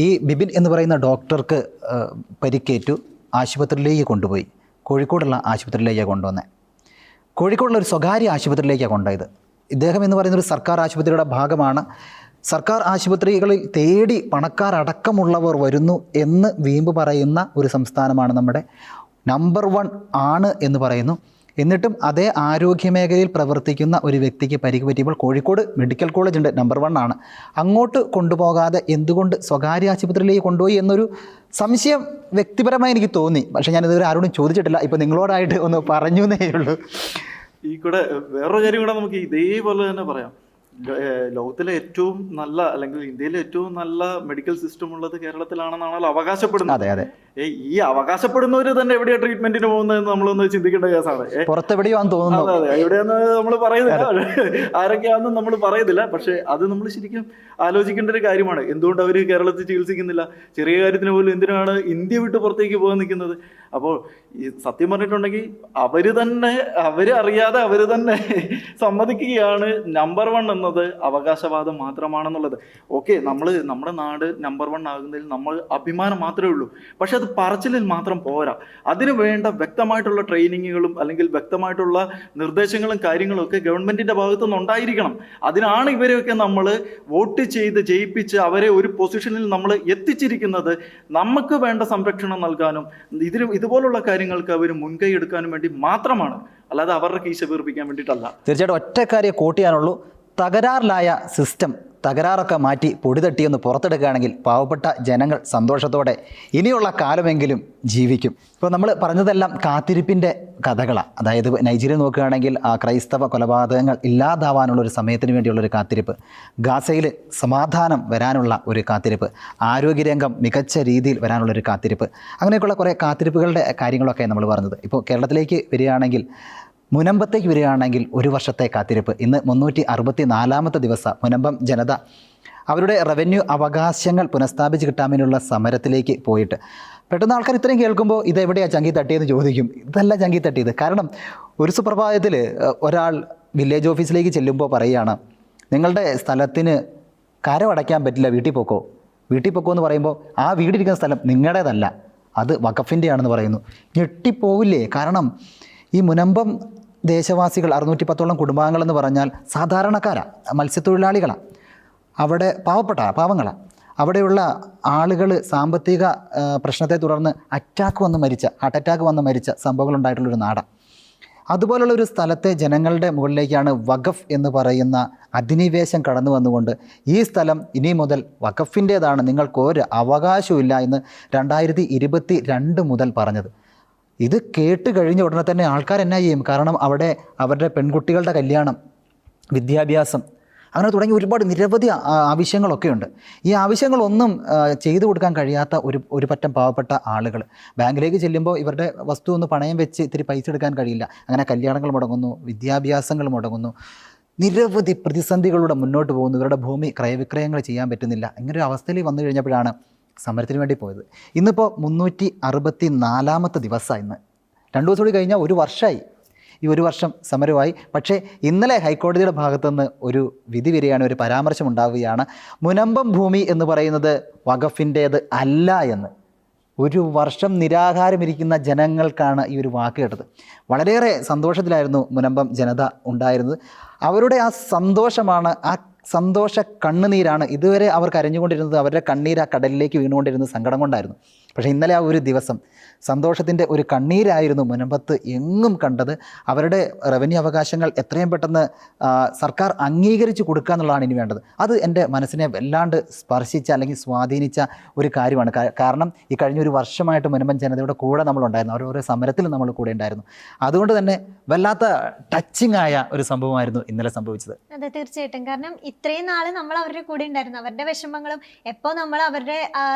Speaker 1: ഈ ബിബിൻ എന്ന് പറയുന്ന ഡോക്ടർക്ക് പരിക്കേറ്റു, ആശുപത്രിയിലേക്ക് കൊണ്ടുപോയി. കോഴിക്കോടുള്ള ആശുപത്രിയിലേക്ക് കൊണ്ടുവന്നത്. കോഴിക്കോടുള്ള ഒരു സ്വകാര്യ ആശുപത്രിയിലേക്കാണ് കൊണ്ടുപോയത്. ഇദ്ദേഹം എന്ന് പറയുന്ന ഒരു സർക്കാർ ആശുപത്രിയുടെ ഭാഗമാണ്. സർക്കാർ ആശുപത്രികളിൽ തേടി പണക്കാരടക്കമുള്ളവർ വരുന്നു എന്ന് വീമ്പ് പറയുന്ന ഒരു സംസ്ഥാനമാണ് നമ്മുടെ. നമ്പർ 1 ആണ് എന്ന് പറയുന്നു. എന്നിട്ടും അതേ ആരോഗ്യമേഖലയിൽ പ്രവർത്തിക്കുന്ന ഒരു വ്യക്തിക്ക് പരിക്ക് പറ്റിയപ്പോൾ കോഴിക്കോട് മെഡിക്കൽ കോളേജ് ഉണ്ട്, നമ്പർ 1 ആണ്, അങ്ങോട്ട് കൊണ്ടുപോകാതെ എന്തുകൊണ്ട് സ്വകാര്യ ആശുപത്രിയിലേക്ക് കൊണ്ടുപോയി എന്നൊരു സംശയം വ്യക്തിപരമായി എനിക്ക് തോന്നി. പക്ഷേ ഞാനിതുവരെ ആരോടും ചോദിച്ചിട്ടില്ല. ഇപ്പോൾ നിങ്ങളോടായിട്ട് ഒന്ന് പറഞ്ഞു എന്നേ ഉള്ളൂ.
Speaker 2: ഈ കൂടെ വേറൊരു കാര്യം കൂടെ നമുക്ക് ഇതേപോലെ തന്നെ പറയാം. ലോകത്തിലെ ഏറ്റവും നല്ല അല്ലെങ്കിൽ ഇന്ത്യയിലെ ഏറ്റവും നല്ല മെഡിക്കൽ സിസ്റ്റം ഉള്ളത് കേരളത്തിലാണെന്നാണല്ലോ അവകാശപ്പെടുന്നത്.
Speaker 1: അതെ അതെ.
Speaker 2: ഈ അവകാശപ്പെടുന്നവര് തന്നെ എവിടെയാ ട്രീറ്റ്മെന്റിന് പോകുന്നതെന്ന് നമ്മളൊന്ന് ചിന്തിക്കേണ്ട കേസാണ്.
Speaker 1: പുറത്തെവിടെയാന്ന് തോന്നുന്നു.
Speaker 2: അതെ അതെ, എവിടെയാന്ന് നമ്മൾ പറയുന്നില്ല, ആരൊക്കെയാണെന്ന് നമ്മൾ പറയുന്നില്ല. പക്ഷെ അത് നമ്മൾ ശരിക്കും ആലോചിക്കേണ്ട ഒരു കാര്യമാണ്. എന്തുകൊണ്ട് അവർ കേരളത്തിൽ ചികിത്സിക്കുന്നില്ല? ചെറിയ കാര്യത്തിന് പോലും എന്തിനാണ് ഇന്ത്യ വിട്ട് പുറത്തേക്ക് പോകാൻ നിൽക്കുന്നത്? അപ്പോൾ ഈ സത്യം പറഞ്ഞിട്ടുണ്ടെങ്കിൽ അവരറിയാതെ അവർ തന്നെ സമ്മതിക്കുകയാണ് നമ്പർ 1 എന്നത് അവകാശവാദം മാത്രമാണെന്നുള്ളത്. ഓക്കെ, നമ്മുടെ നാട് നമ്പർ 1 ആകുന്നതിൽ നമ്മൾ അഭിമാനം മാത്രമേ ഉള്ളൂ. പക്ഷെ അത് പറച്ചിലിൽ മാത്രം പോരാ. അതിന് വേണ്ട വ്യക്തമായിട്ടുള്ള ട്രെയിനിങ്ങുകളും അല്ലെങ്കിൽ വ്യക്തമായിട്ടുള്ള നിർദ്ദേശങ്ങളും കാര്യങ്ങളും ഒക്കെ ഗവൺമെന്റിന്റെ ഭാഗത്തു നിന്നുണ്ടായിരിക്കണം. അതിനാണ് ഇവരെയൊക്കെ നമ്മൾ വോട്ട് ചെയ്ത് ജയിപ്പിച്ച് അവരെ ഒരു പൊസിഷനിൽ നമ്മൾ എത്തിച്ചിരിക്കുന്നത്. നമുക്ക് വേണ്ട സംരക്ഷണം നൽകാനും ഇതുപോലുള്ള കാര്യങ്ങൾക്ക് അവർ മുൻകൈ എടുക്കാനും വേണ്ടി മാത്രമാണ്, അല്ലാതെ അവരുടെ കീശ വീർപ്പിക്കാൻ വേണ്ടിയിട്ടല്ല.
Speaker 1: തീർച്ചയായിട്ടും ഒറ്റ കാര്യം കോട്ട് ചെയ്യാനുള്ളൂ. തകരാറിലായ സിസ്റ്റം തകരാറൊക്കെ മാറ്റി പൊടി തട്ടിയൊന്ന് പുറത്തെടുക്കുകയാണെങ്കിൽ പാവപ്പെട്ട ജനങ്ങൾ സന്തോഷത്തോടെ ഇനിയുള്ള കാലമെങ്കിലും ജീവിക്കും. ഇപ്പോൾ നമ്മൾ പറഞ്ഞതെല്ലാം കാത്തിരിപ്പിൻ്റെ കഥകളാണ്. അതായത് നൈജീരിയ നോക്കുകയാണെങ്കിൽ ആ ക്രൈസ്തവ കൊലപാതകങ്ങൾ ഇല്ലാതാവാനുള്ള ഒരു സമയത്തിന് വേണ്ടിയുള്ളൊരു കാത്തിരിപ്പ്, ഗാസയിൽ സമാധാനം വരാനുള്ള ഒരു കാത്തിരിപ്പ്, ആരോഗ്യരംഗം മികച്ച രീതിയിൽ വരാനുള്ളൊരു കാത്തിരിപ്പ്, അങ്ങനെയൊക്കെയുള്ള കുറേ കാത്തിരിപ്പുകളുടെ കാര്യങ്ങളൊക്കെ നമ്മൾ പറഞ്ഞത്. ഇപ്പോൾ കേരളത്തിലേക്ക് വരികയാണെങ്കിൽ, മുനമ്പത്തേക്ക് വരികയാണെങ്കിൽ 1 വർഷത്തെ കാത്തിരിപ്പ്. ഇന്ന് 364ാമത്തെ ദിവസം മുനമ്പം ജനത അവരുടെ റവന്യൂ അവകാശങ്ങൾ പുനഃസ്ഥാപിച്ച് കിട്ടാനുള്ള സമരത്തിലേക്ക് പോയിട്ട് പെട്ടെന്ന് ആൾക്കാർ ഇത്രയും കേൾക്കുമ്പോൾ ഇതെവിടെയാണ് ചങ്കി തട്ടിയെന്ന് ചോദിക്കും. ഇതല്ല ചങ്കി തട്ടിയത്. കാരണം ഒരു സുപ്രഭാതത്തിൽ ഒരാൾ വില്ലേജ് ഓഫീസിലേക്ക് ചെല്ലുമ്പോൾ പറയുകയാണ്, നിങ്ങളുടെ സ്ഥലത്തിന് കരമടയ്ക്കാൻ പറ്റില്ല, വീട്ടിൽ പൊക്കോ എന്ന് പറയുമ്പോൾ ആ വീടിരിക്കുന്ന സ്ഥലം നിങ്ങളുടേതല്ല, അത് വഖഫിൻ്റെയാണെന്ന് പറയുന്നു. ഞെട്ടിപ്പോവില്ലേ? കാരണം ഈ മുനമ്പം ദേശവാസികൾ 610ഓളം കുടുംബാംഗങ്ങളെന്ന് പറഞ്ഞാൽ സാധാരണക്കാരാണ്, മത്സ്യത്തൊഴിലാളികളാണ്, അവിടെ പാവങ്ങളാണ്. അവിടെയുള്ള ആളുകൾ സാമ്പത്തിക പ്രശ്നത്തെ തുടർന്ന് ഹാർട്ട് അറ്റാക്ക് വന്ന് മരിച്ച സംഭവങ്ങളുണ്ടായിട്ടുള്ളൊരു നാടാണ്. അതുപോലുള്ളൊരു സ്ഥലത്തെ ജനങ്ങളുടെ മുകളിലേക്കാണ് വഖഫ് എന്ന് പറയുന്ന അധിനിവേശം കടന്നു വന്നുകൊണ്ട് ഈ സ്ഥലം ഇനി മുതൽ വഖഫിൻ്റേതാണ്, നിങ്ങൾക്ക് ഒരു അവകാശവും ഇല്ല എന്ന് 2022 മുതൽ പറഞ്ഞത്. ഇത് കേട്ട് കഴിഞ്ഞ ഉടനെ തന്നെ ആൾക്കാർ എന്നാ ചെയ്യും? കാരണം അവിടെ അവരുടെ പെൺകുട്ടികളുടെ കല്യാണം, വിദ്യാഭ്യാസം, അങ്ങനെ തുടങ്ങി നിരവധി ആവശ്യങ്ങളൊക്കെ ഉണ്ട്. ഈ ആവശ്യങ്ങളൊന്നും ചെയ്തു കൊടുക്കാൻ കഴിയാത്ത ഒരു പറ്റം പാവപ്പെട്ട ആളുകൾ ബാങ്കിലേക്ക് ചെല്ലുമ്പോൾ ഇവരുടെ വസ്തു ഒന്ന് പണയം വെച്ച് ഇത്തിരി പൈസ എടുക്കാൻ കഴിയില്ല. അങ്ങനെ കല്യാണങ്ങൾ മുടങ്ങുന്നു, വിദ്യാഭ്യാസങ്ങൾ മുടങ്ങുന്നു, നിരവധി പ്രതിസന്ധികളിലൂടെ മുന്നോട്ട് പോകുന്നു. ഇവരുടെ ഭൂമി ക്രയവിക്രയങ്ങൾ ചെയ്യാൻ പറ്റുന്നില്ല. ഇങ്ങനെ ഒരു അവസ്ഥയിൽ വന്നു കഴിഞ്ഞപ്പോഴാണ് സമരത്തിന് വേണ്ടി പോയത്. ഇന്നിപ്പോൾ 364ാമത്തെ ദിവസമാണ്. ഇന്ന് 2 ദിവസം കൂടി കഴിഞ്ഞാൽ 1 വർഷമായി. ഈ 1 വർഷം സമരമായി. പക്ഷേ ഇന്നലെ ഹൈക്കോടതിയുടെ ഭാഗത്തുനിന്ന് ഒരു വിധി വരികയാണ്, ഒരു പരാമർശം ഉണ്ടാവുകയാണ്. മുനമ്പം ഭൂമി എന്ന് പറയുന്നത് വഖഫിൻ്റേത് അല്ല എന്ന്. 1 വർഷം നിരാഹാരമിരിക്കുന്ന ജനങ്ങൾക്കാണ് ഈ ഒരു വാക്ക് കേട്ടത്. വളരെയേറെ സന്തോഷത്തിലായിരുന്നു മുനമ്പം ജനത ഉണ്ടായിരുന്നത്. അവരുടെ ആ സന്തോഷമാണ്, ആ സന്തോഷ കണ്ണുനീരാണ്. ഇതുവരെ അവർ കരഞ്ഞുകൊണ്ടിരുന്നത് അവരുടെ കണ്ണീര് ആ കടലിലേക്ക് വീണുകൊണ്ടിരുന്നത് സങ്കടം കൊണ്ടായിരുന്നു. പക്ഷേ ഇന്നലെ ആ ഒരു ദിവസം സന്തോഷത്തിൻ്റെ ഒരു കണ്ണീരായിരുന്നു മുനമ്പത്ത് എങ്ങും കണ്ടത്. അവരുടെ റവന്യൂ അവകാശങ്ങൾ എത്രയും പെട്ടെന്ന് സർക്കാർ അംഗീകരിച്ച് കൊടുക്കുക എന്നുള്ളതാണ് ഇനി വേണ്ടത്. അത് എൻ്റെ മനസ്സിനെ വല്ലാണ്ട് സ്പർശിച്ച അല്ലെങ്കിൽ സ്വാധീനിച്ച ഒരു കാര്യമാണ്. കാരണം ഈ കഴിഞ്ഞ 1 വർഷമായിട്ട് മുനമ്പം ജനതയുടെ കൂടെ നമ്മളുണ്ടായിരുന്നു, ഓരോ സമരത്തിലും നമ്മൾ കൂടെ ഉണ്ടായിരുന്നു. അതുകൊണ്ട് തന്നെ വല്ലാത്ത ടച്ചിങ് ആയ ഒരു സംഭവമായിരുന്നു ഇന്നലെ സംഭവിച്ചത്.
Speaker 4: അതെ, തീർച്ചയായിട്ടും. കാരണം ഇത്രയും നാൾ നമ്മൾ അവരുടെ കൂടെ ഉണ്ടായിരുന്നു. അവരുടെ വിഷമങ്ങളും എപ്പോൾ നമ്മൾ അവരുടെ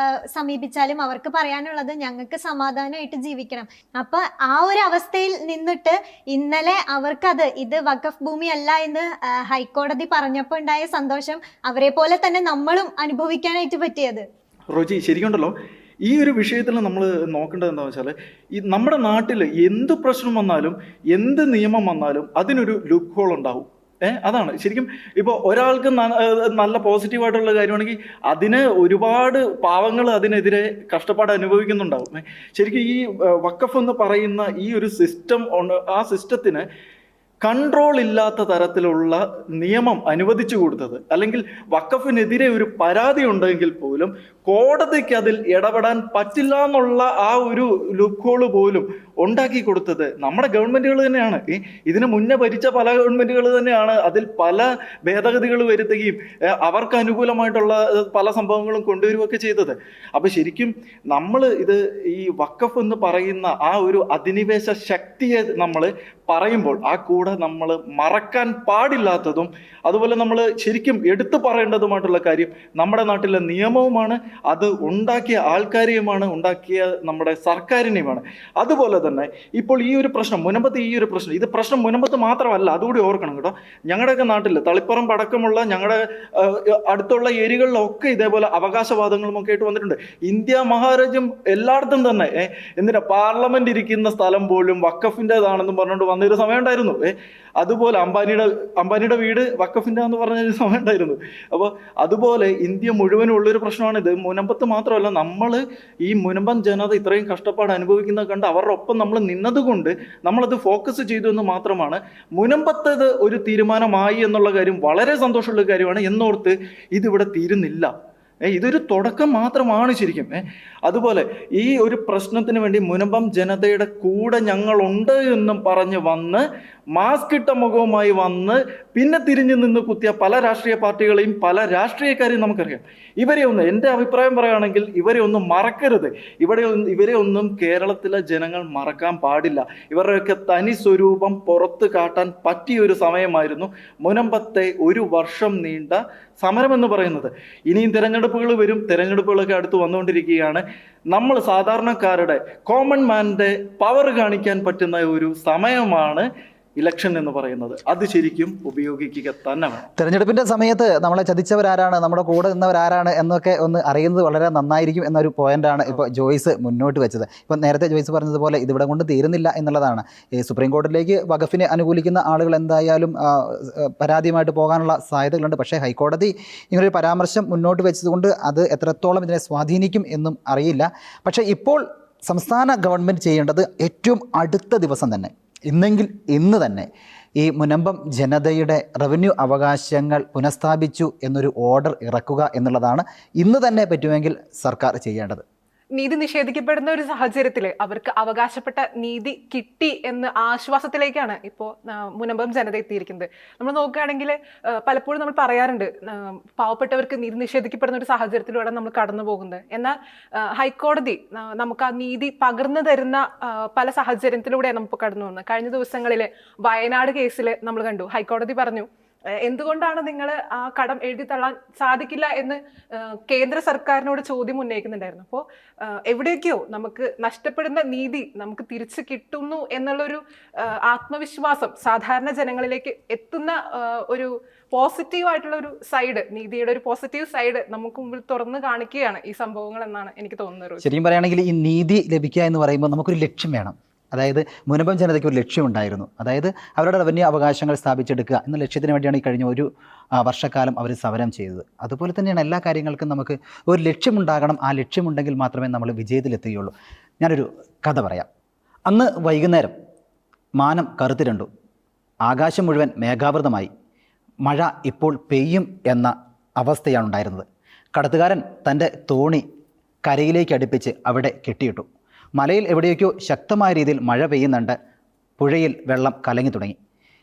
Speaker 4: സമീപിച്ചാലും അവർക്ക് പറയാനുള്ളത് ഞങ്ങൾക്ക് സമാധാനമായിട്ട് ജീവിക്കണം. അപ്പൊ ആ ഒരു അവസ്ഥയിൽ നിന്നിട്ട് ഇന്നലെ അവർക്കത് ഇത് വഖഫ് ഭൂമി അല്ല എന്ന് ഹൈക്കോടതി പറഞ്ഞപ്പോൾ ഉണ്ടായ സന്തോഷം അവരെ പോലെ തന്നെ നമ്മളും അനുഭവിക്കാനായിട്ട് പറ്റിയത്.
Speaker 2: റോജി, ശരിക്കുണ്ടല്ലോ, ഈ ഒരു വിഷയത്തിൽ നമ്മൾ നോക്കേണ്ടത് എന്താണെന്ന് വെച്ചാൽ, ഈ നമ്മുടെ നാട്ടിൽ എന്ത് പ്രശ്നം വന്നാലും എന്ത് നിയമം വന്നാലും അതിനൊരു ലൂപ്പ് ഹോൾ ഉണ്ടാവും. അതാണ് ശരിക്കും. ഇപ്പോൾ ഒരാൾക്ക് നല്ല പോസിറ്റീവായിട്ടുള്ള കാര്യമാണെങ്കിൽ അതിന് ഒരുപാട് പാവങ്ങൾ അതിനെതിരെ കഷ്ടപ്പാട് അനുഭവിക്കുന്നുണ്ടാവും. ശരിക്കും ഈ വഖഫ് എന്ന് പറയുന്ന ഈ ഒരു സിസ്റ്റം, ആ സിസ്റ്റത്തിന് കൺട്രോൾ ഇല്ലാത്ത തരത്തിലുള്ള നിയമം അനുവദിച്ചു കൊടുത്തത്, അല്ലെങ്കിൽ വഖഫിനെതിരെ ഒരു പരാതി ഉണ്ടെങ്കിൽ പോലും കോടതിക്ക് അതിൽ ഇടപെടാൻ പറ്റില്ല എന്നുള്ള ആ ഒരു ലുക്കോള് പോലും ഉണ്ടാക്കി കൊടുത്തത് നമ്മുടെ ഗവൺമെന്റുകൾ തന്നെയാണ്. ഇതിന് മുന്നേ ഭരിച്ച പല ഗവൺമെന്റുകൾ തന്നെയാണ് അതിൽ പല ഭേദഗതികൾ വരുത്തുകയും അവർക്ക് അനുകൂലമായിട്ടുള്ള പല സംഭവങ്ങളും കൊണ്ടുവരികയൊക്കെ ചെയ്തത്. അപ്പൊ ശരിക്കും നമ്മൾ ഈ വഖഫ് എന്ന് പറയുന്ന ആ ഒരു അധിനിവേശ ശക്തിയെ നമ്മൾ പറയുമ്പോൾ ആ കൂടെ നമ്മൾ മറക്കാൻ പാടില്ലാത്തതും അതുപോലെ നമ്മൾ ശരിക്കും എടുത്തു പറയേണ്ടതുമായിട്ടുള്ള കാര്യം നമ്മുടെ നാട്ടിലെ നിയമവുമാണ്, അത് ഉണ്ടാക്കിയ ആൾക്കാരെയുമാണ്, ഉണ്ടാക്കിയ നമ്മുടെ സർക്കാരിനെയുമാണ്. അതുപോലെ തന്നെ ഇപ്പോൾ ഈ ഒരു പ്രശ്നം മുനമ്പത്ത് ഇത് പ്രശ്നം മുനമ്പത്ത് മാത്രമല്ല, അതുകൂടി ഓർക്കണം കേട്ടോ. ഞങ്ങളുടെയൊക്കെ നാട്ടിൽ തളിപ്പറമ്പ് അടക്കമുള്ള ഞങ്ങളുടെ അടുത്തുള്ള ഏരിയകളിലൊക്കെ ഇതേപോലെ അവകാശവാദങ്ങളും ഒക്കെ ആയിട്ട് വന്നിട്ടുണ്ട്. ഇന്ത്യ മഹാരാജ്യം എല്ലായിടത്തും തന്നെ എന്തിനാ പാർലമെന്റ് ഇരിക്കുന്ന സ്ഥലം പോലും വഖഫിൻ്റെതാണെന്ന് പറഞ്ഞുകൊണ്ട് വന്നൊരു സമയം ഉണ്ടായിരുന്നു. അതുപോലെ അംബാനിയുടെ വീട് വഖഫിൻ്റെ എന്ന് പറഞ്ഞൊരു സമയം ഉണ്ടായിരുന്നു. അപ്പോൾ അതുപോലെ ഇന്ത്യ മുഴുവനും ഉള്ളൊരു പ്രശ്നമാണിത്. മുനമ്പത്ത് മാത്രമല്ല, നമ്മൾ ഈ മുനമ്പം ജനത ഇത്രയും കഷ്ടപ്പാട് അനുഭവിക്കുന്നത് കണ്ട് അവരുടെ ഒപ്പം നമ്മൾ നിന്നതുകൊണ്ട് നമ്മളത് ഫോക്കസ് ചെയ്തു എന്ന് മാത്രമാണ്. മുനമ്പത്തത് ഒരു തീരുമാനമായി എന്നുള്ള കാര്യം വളരെ സന്തോഷമുള്ള കാര്യമാണ്. എന്നോർത്ത് ഇതിവിടെ തീരുന്നില്ല. ഇതൊരു തുടക്കം മാത്രമാണ് ശരിക്കും. അതുപോലെ ഈ ഒരു പ്രശ്നത്തിന് വേണ്ടി മുനമ്പം ജനതയുടെ കൂടെ ഞങ്ങളുണ്ട് എന്നും പറഞ്ഞ് വന്ന് മാസ്ക് ഇട്ട മുഖവുമായി വന്ന് പിന്നെ തിരിഞ്ഞു നിന്ന് കുത്തിയ പല രാഷ്ട്രീയ പാർട്ടികളെയും പല രാഷ്ട്രീയക്കാരെയും നമുക്കറിയാം. എൻ്റെ അഭിപ്രായം പറയുകയാണെങ്കിൽ ഇവരെ ഒന്നും മറക്കരുത്. ഇവരെ ഒന്നും കേരളത്തിലെ ജനങ്ങൾ മറക്കാൻ പാടില്ല. ഇവരുടെയൊക്കെ തനി സ്വരൂപം പുറത്ത് കാട്ടാൻ പറ്റിയൊരു സമയമായിരുന്നു മുനമ്പത്തെ 1 വർഷം നീണ്ട സമരം എന്ന് പറയുന്നത്. ഇനിയും തിരഞ്ഞെടുപ്പുകൾ വരും, തിരഞ്ഞെടുപ്പുകളൊക്കെ അടുത്ത് വന്നുകൊണ്ടിരിക്കുകയാണ്. നമ്മൾ സാധാരണക്കാരുടെ കോമൺ മാൻ്റെ പവർ കാണിക്കാൻ പറ്റുന്ന ഒരു സമയമാണ് ഇലക്ഷൻ എന്ന് പറയുന്നത്. അത് ശരിക്കും ഉപയോഗിക്കുക തന്നെ വേണം.
Speaker 1: തെരഞ്ഞെടുപ്പിൻ്റെ സമയത്ത് നമ്മളെ ചതിച്ചവരാരാണ്, നമ്മുടെ കൂടെ നിന്നവരാരാണ് എന്നൊക്കെ ഒന്ന് അറിയുന്നത് വളരെ നന്നായിരിക്കും എന്നൊരു പോയിന്റാണ് ഇപ്പോൾ ജോയ്സ് മുന്നോട്ട് വെച്ചത്. ഇപ്പം നേരത്തെ ജോയ്സ് പറഞ്ഞതുപോലെ ഇതിവിടെ കൊണ്ട് തീരുന്നില്ല എന്നുള്ളതാണ്. ഈ സുപ്രീം കോടതിയിലേക്ക് വഖഫിനെ അനുകൂലിക്കുന്ന ആളുകൾ എന്തായാലും പരാതിയുമായിട്ട് പോകാനുള്ള സാധ്യതകളുണ്ട്. പക്ഷേ ഹൈക്കോടതി ഇങ്ങനൊരു പരാമർശം മുന്നോട്ട് വെച്ചതുകൊണ്ട് അത് എത്രത്തോളം ഇതിനെ സ്വാധീനിക്കും എന്നും അറിയില്ല. പക്ഷേ ഇപ്പോൾ സംസ്ഥാന ഗവൺമെൻറ് ചെയ്യേണ്ടത് ഏറ്റവും അടുത്ത ദിവസം തന്നെ, ഇന്നെങ്കിൽ ഇന്ന് തന്നെ ഈ മുനമ്പം ജനതയുടെ റവന്യൂ അവകാശങ്ങൾ പുനഃസ്ഥാപിച്ചു എന്നൊരു ഓർഡർ ഇറക്കുക എന്നുള്ളതാണ് ഇന്ന് തന്നെ പറ്റുമെങ്കിൽ സർക്കാർ ചെയ്യേണ്ടത്.
Speaker 3: നീതി നിഷേധിക്കപ്പെടുന്ന ഒരു സാഹചര്യത്തിൽ അവർക്ക് അവകാശപ്പെട്ട നീതി കിട്ടി എന്ന ആശ്വാസത്തിലേക്കാണ് ഇപ്പോൾ മുനമ്പം ജനത എത്തിയിരിക്കുന്നത്. നമ്മൾ നോക്കുകയാണെങ്കിൽ പലപ്പോഴും നമ്മൾ പറയാറുണ്ട് പാവപ്പെട്ടവർക്ക് നീതി നിഷേധിക്കപ്പെടുന്ന ഒരു സാഹചര്യത്തിലൂടെ നമ്മൾ കടന്നു പോകുന്നത്. എന്നാൽ ഹൈക്കോടതി നമുക്ക് ആ നീതി പകർന്നു തരുന്ന പല സാഹചര്യത്തിലൂടെയാണ് നമുക്ക് കടന്നു പോകുന്നത്. കഴിഞ്ഞ ദിവസങ്ങളിൽ വയനാട് കേസിൽ നമ്മൾ കണ്ടു, ഹൈക്കോടതി പറഞ്ഞു എന്തുകൊണ്ടാണ് നിങ്ങൾ ആ കടം എഴുതി തള്ളാൻ സാധിക്കില്ല എന്ന് കേന്ദ്ര സർക്കാരിനോട് ചോദ്യം ഉന്നയിക്കുന്നുണ്ടായിരുന്നു. അപ്പോൾ എവിടെയൊക്കെയോ നമുക്ക് നഷ്ടപ്പെടുന്ന നീതി നമുക്ക് തിരിച്ചു കിട്ടുന്നു എന്നുള്ളൊരു ആത്മവിശ്വാസം സാധാരണ ജനങ്ങളിലേക്ക് എത്തുന്ന ഒരു പോസിറ്റീവായിട്ടുള്ള ഒരു സൈഡ്, നീതിയുടെ ഒരു പോസിറ്റീവ് സൈഡ് നമുക്ക് മുമ്പിൽ തുറന്ന് കാണിക്കുകയാണ് ഈ സംഭവങ്ങൾ എന്നാണ് എനിക്ക് തോന്നുന്നത്.
Speaker 1: ശരിക്കും പറയുകയാണെങ്കിൽ ഈ നീതി ലഭിക്കുക എന്ന് പറയുമ്പോൾ നമുക്കൊരു ലക്ഷ്യം വേണം. അതായത് മുനമ്പം ജനതയ്ക്ക് ഒരു ലക്ഷ്യമുണ്ടായിരുന്നു. അതായത് അവരുടെ റവന്യൂ അവകാശങ്ങൾ സ്ഥാപിച്ചെടുക്കുക എന്ന ലക്ഷ്യത്തിന് വേണ്ടിയാണ് ഈ കഴിഞ്ഞ 1 വർഷക്കാലം അവർ സമരം ചെയ്തത്. അതുപോലെ തന്നെയാണ് എല്ലാ കാര്യങ്ങൾക്കും നമുക്ക് ഒരു ലക്ഷ്യമുണ്ടാകണം. ആ ലക്ഷ്യമുണ്ടെങ്കിൽ മാത്രമേ നമ്മൾ വിജയത്തിലെത്തുകയുള്ളൂ. ഞാനൊരു കഥ പറയാം. അന്ന് വൈകുന്നേരം മാനം കറുത്തിരണ്ടു, ആകാശം മുഴുവൻ മേഘാവൃതമായി, മഴ ഇപ്പോൾ പെയ്യും എന്ന അവസ്ഥയാണ് ഉണ്ടായിരുന്നത്. കടത്തുകാരൻ തൻ്റെ തോണി കരയിലേക്ക് അടുപ്പിച്ച് അവിടെ കെട്ടിയിട്ടു. മലയിൽ എവിടെയൊക്കെയോ ശക്തമായ രീതിയിൽ മഴ പെയ്യുന്നുണ്ട്. പുഴയിൽ വെള്ളം കലങ്ങി തുടങ്ങി.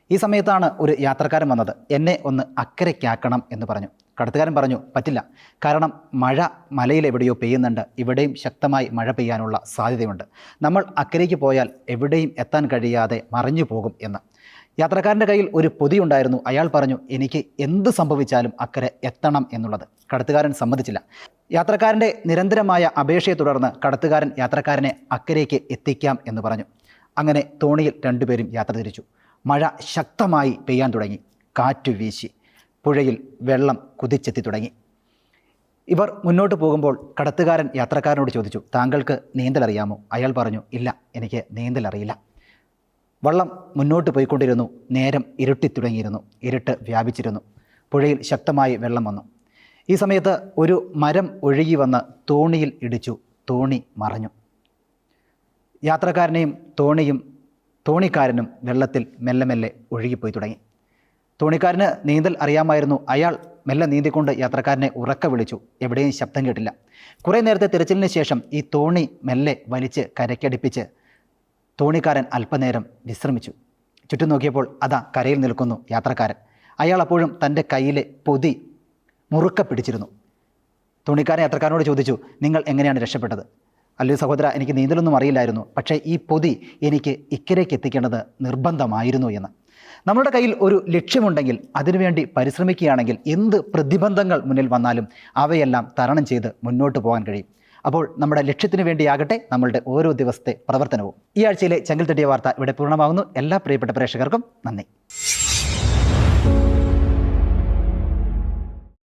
Speaker 1: ഈ സമയത്താണ് ഒരു യാത്രക്കാരൻ വന്നത്. എന്നെ ഒന്ന് അക്കരയ്ക്കാക്കണം എന്ന് പറഞ്ഞു. കടത്തുകാരൻ പറഞ്ഞു, പറ്റില്ല, കാരണം മഴ മലയിൽ എവിടെയോ പെയ്യുന്നുണ്ട്, ഇവിടെയും ശക്തമായി മഴ പെയ്യാനുള്ള സാധ്യതയുണ്ട്. നമ്മൾ അക്കരയ്ക്ക് പോയാൽ എവിടെയും എത്താൻ കഴിയാതെ മറിഞ്ഞു പോകും എന്ന്. യാത്രക്കാരൻ്റെ കയ്യിൽ ഒരു പൊതിയുണ്ടായിരുന്നു. അയാൾ പറഞ്ഞു, എനിക്ക് എന്ത് സംഭവിച്ചാലും അക്കരെ എത്തണം എന്നുള്ളത്. കടത്തുകാരൻ സമ്മതിച്ചില്ല. യാത്രക്കാരൻ്റെ നിരന്തരമായ അപേക്ഷയെ തുടർന്ന് കടത്തുകാരൻ യാത്രക്കാരനെ അക്കരയ്ക്ക് എത്തിക്കാം എന്ന് പറഞ്ഞു. അങ്ങനെ തോണിയിൽ 2 പേരും യാത്ര തിരിച്ചു. മഴ ശക്തമായി പെയ്യാൻ തുടങ്ങി. കാറ്റു വീശി പുഴയിൽ വെള്ളം കുതിച്ചെത്തി തുടങ്ങി. ഇവർ മുന്നോട്ട് പോകുമ്പോൾ കടത്തുകാരൻ യാത്രക്കാരനോട് ചോദിച്ചു, താങ്കൾക്ക് നീന്തൽ അറിയാമോ? അയാൾ പറഞ്ഞു, ഇല്ല, എനിക്ക് നീന്തൽ അറിയില്ല. വള്ളം മുന്നോട്ട് പോയിക്കൊണ്ടിരുന്നു. നേരം ഇരുട്ടിത്തുടങ്ങിയിരുന്നു. ഇരുട്ട് വ്യാപിച്ചിരുന്നു. പുഴയിൽ ശക്തമായി വെള്ളം വന്നു. ഈ സമയത്ത് ഒരു മരം ഒഴുകി വന്ന് തോണിയിൽ ഇടിച്ചു. തോണി മറഞ്ഞു. യാത്രക്കാരനെയും തോണിയും തോണിക്കാരനും വെള്ളത്തിൽ മെല്ലെ മെല്ലെ ഒഴുകിപ്പോയി തുടങ്ങി. തോണിക്കാരന് നീന്തൽ അറിയാമായിരുന്നു. അയാൾ മെല്ലെ നീന്തിക്കൊണ്ട് യാത്രക്കാരനെ ഉറക്കെ വിളിച്ചു. എവിടെയും ശബ്ദം കേട്ടില്ല. കുറേ നേരത്തെ തിരച്ചിലിന് ശേഷം ഈ തോണി മെല്ലെ വലിച്ച് കരയ്ക്കടിപ്പിച്ച് തോണിക്കാരൻ അല്പനേരം വിശ്രമിച്ചു. ചുറ്റും നോക്കിയപ്പോൾ അതാ കരയിൽ നിൽക്കുന്നു യാത്രക്കാരൻ. അയാൾ അപ്പോഴും തൻ്റെ കയ്യിലെ പൊതി മുറുക്കെ പിടിച്ചിരുന്നു. തോണിക്കാരൻ യാത്രക്കാരനോട് ചോദിച്ചു, നിങ്ങൾ എങ്ങനെയാണ് രക്ഷപ്പെട്ടത്? അല്ലയോ സഹോദര, എനിക്ക് നീന്തലൊന്നും അറിയില്ലായിരുന്നു, പക്ഷേ ഈ പൊതി എനിക്ക് ഇക്കരയ്ക്ക് എത്തിക്കേണ്ടത് നിർബന്ധമായിരുന്നു എന്ന്. നമ്മുടെ കയ്യിൽ ഒരു ലക്ഷ്യമുണ്ടെങ്കിൽ അതിനുവേണ്ടി പരിശ്രമിക്കുകയാണെങ്കിൽ എന്ത് പ്രതിബന്ധങ്ങൾ മുന്നിൽ വന്നാലും അവയെല്ലാം തരണം ചെയ്ത് മുന്നോട്ട് പോകാൻ കഴിയും. അപ്പോൾ നമ്മുടെ ലക്ഷ്യത്തിന് വേണ്ടിയാകട്ടെ നമ്മളുടെ ഓരോ ദിവസത്തെ പ്രവർത്തനവും. ഈ ആഴ്ചയിലെ ചെങ്കിൽ തട്ടിയ വാർത്ത ഇവിടെ പൂർണ്ണമാകുന്നു. എല്ലാ പ്രിയപ്പെട്ട പ്രേക്ഷകർക്കും നന്ദി.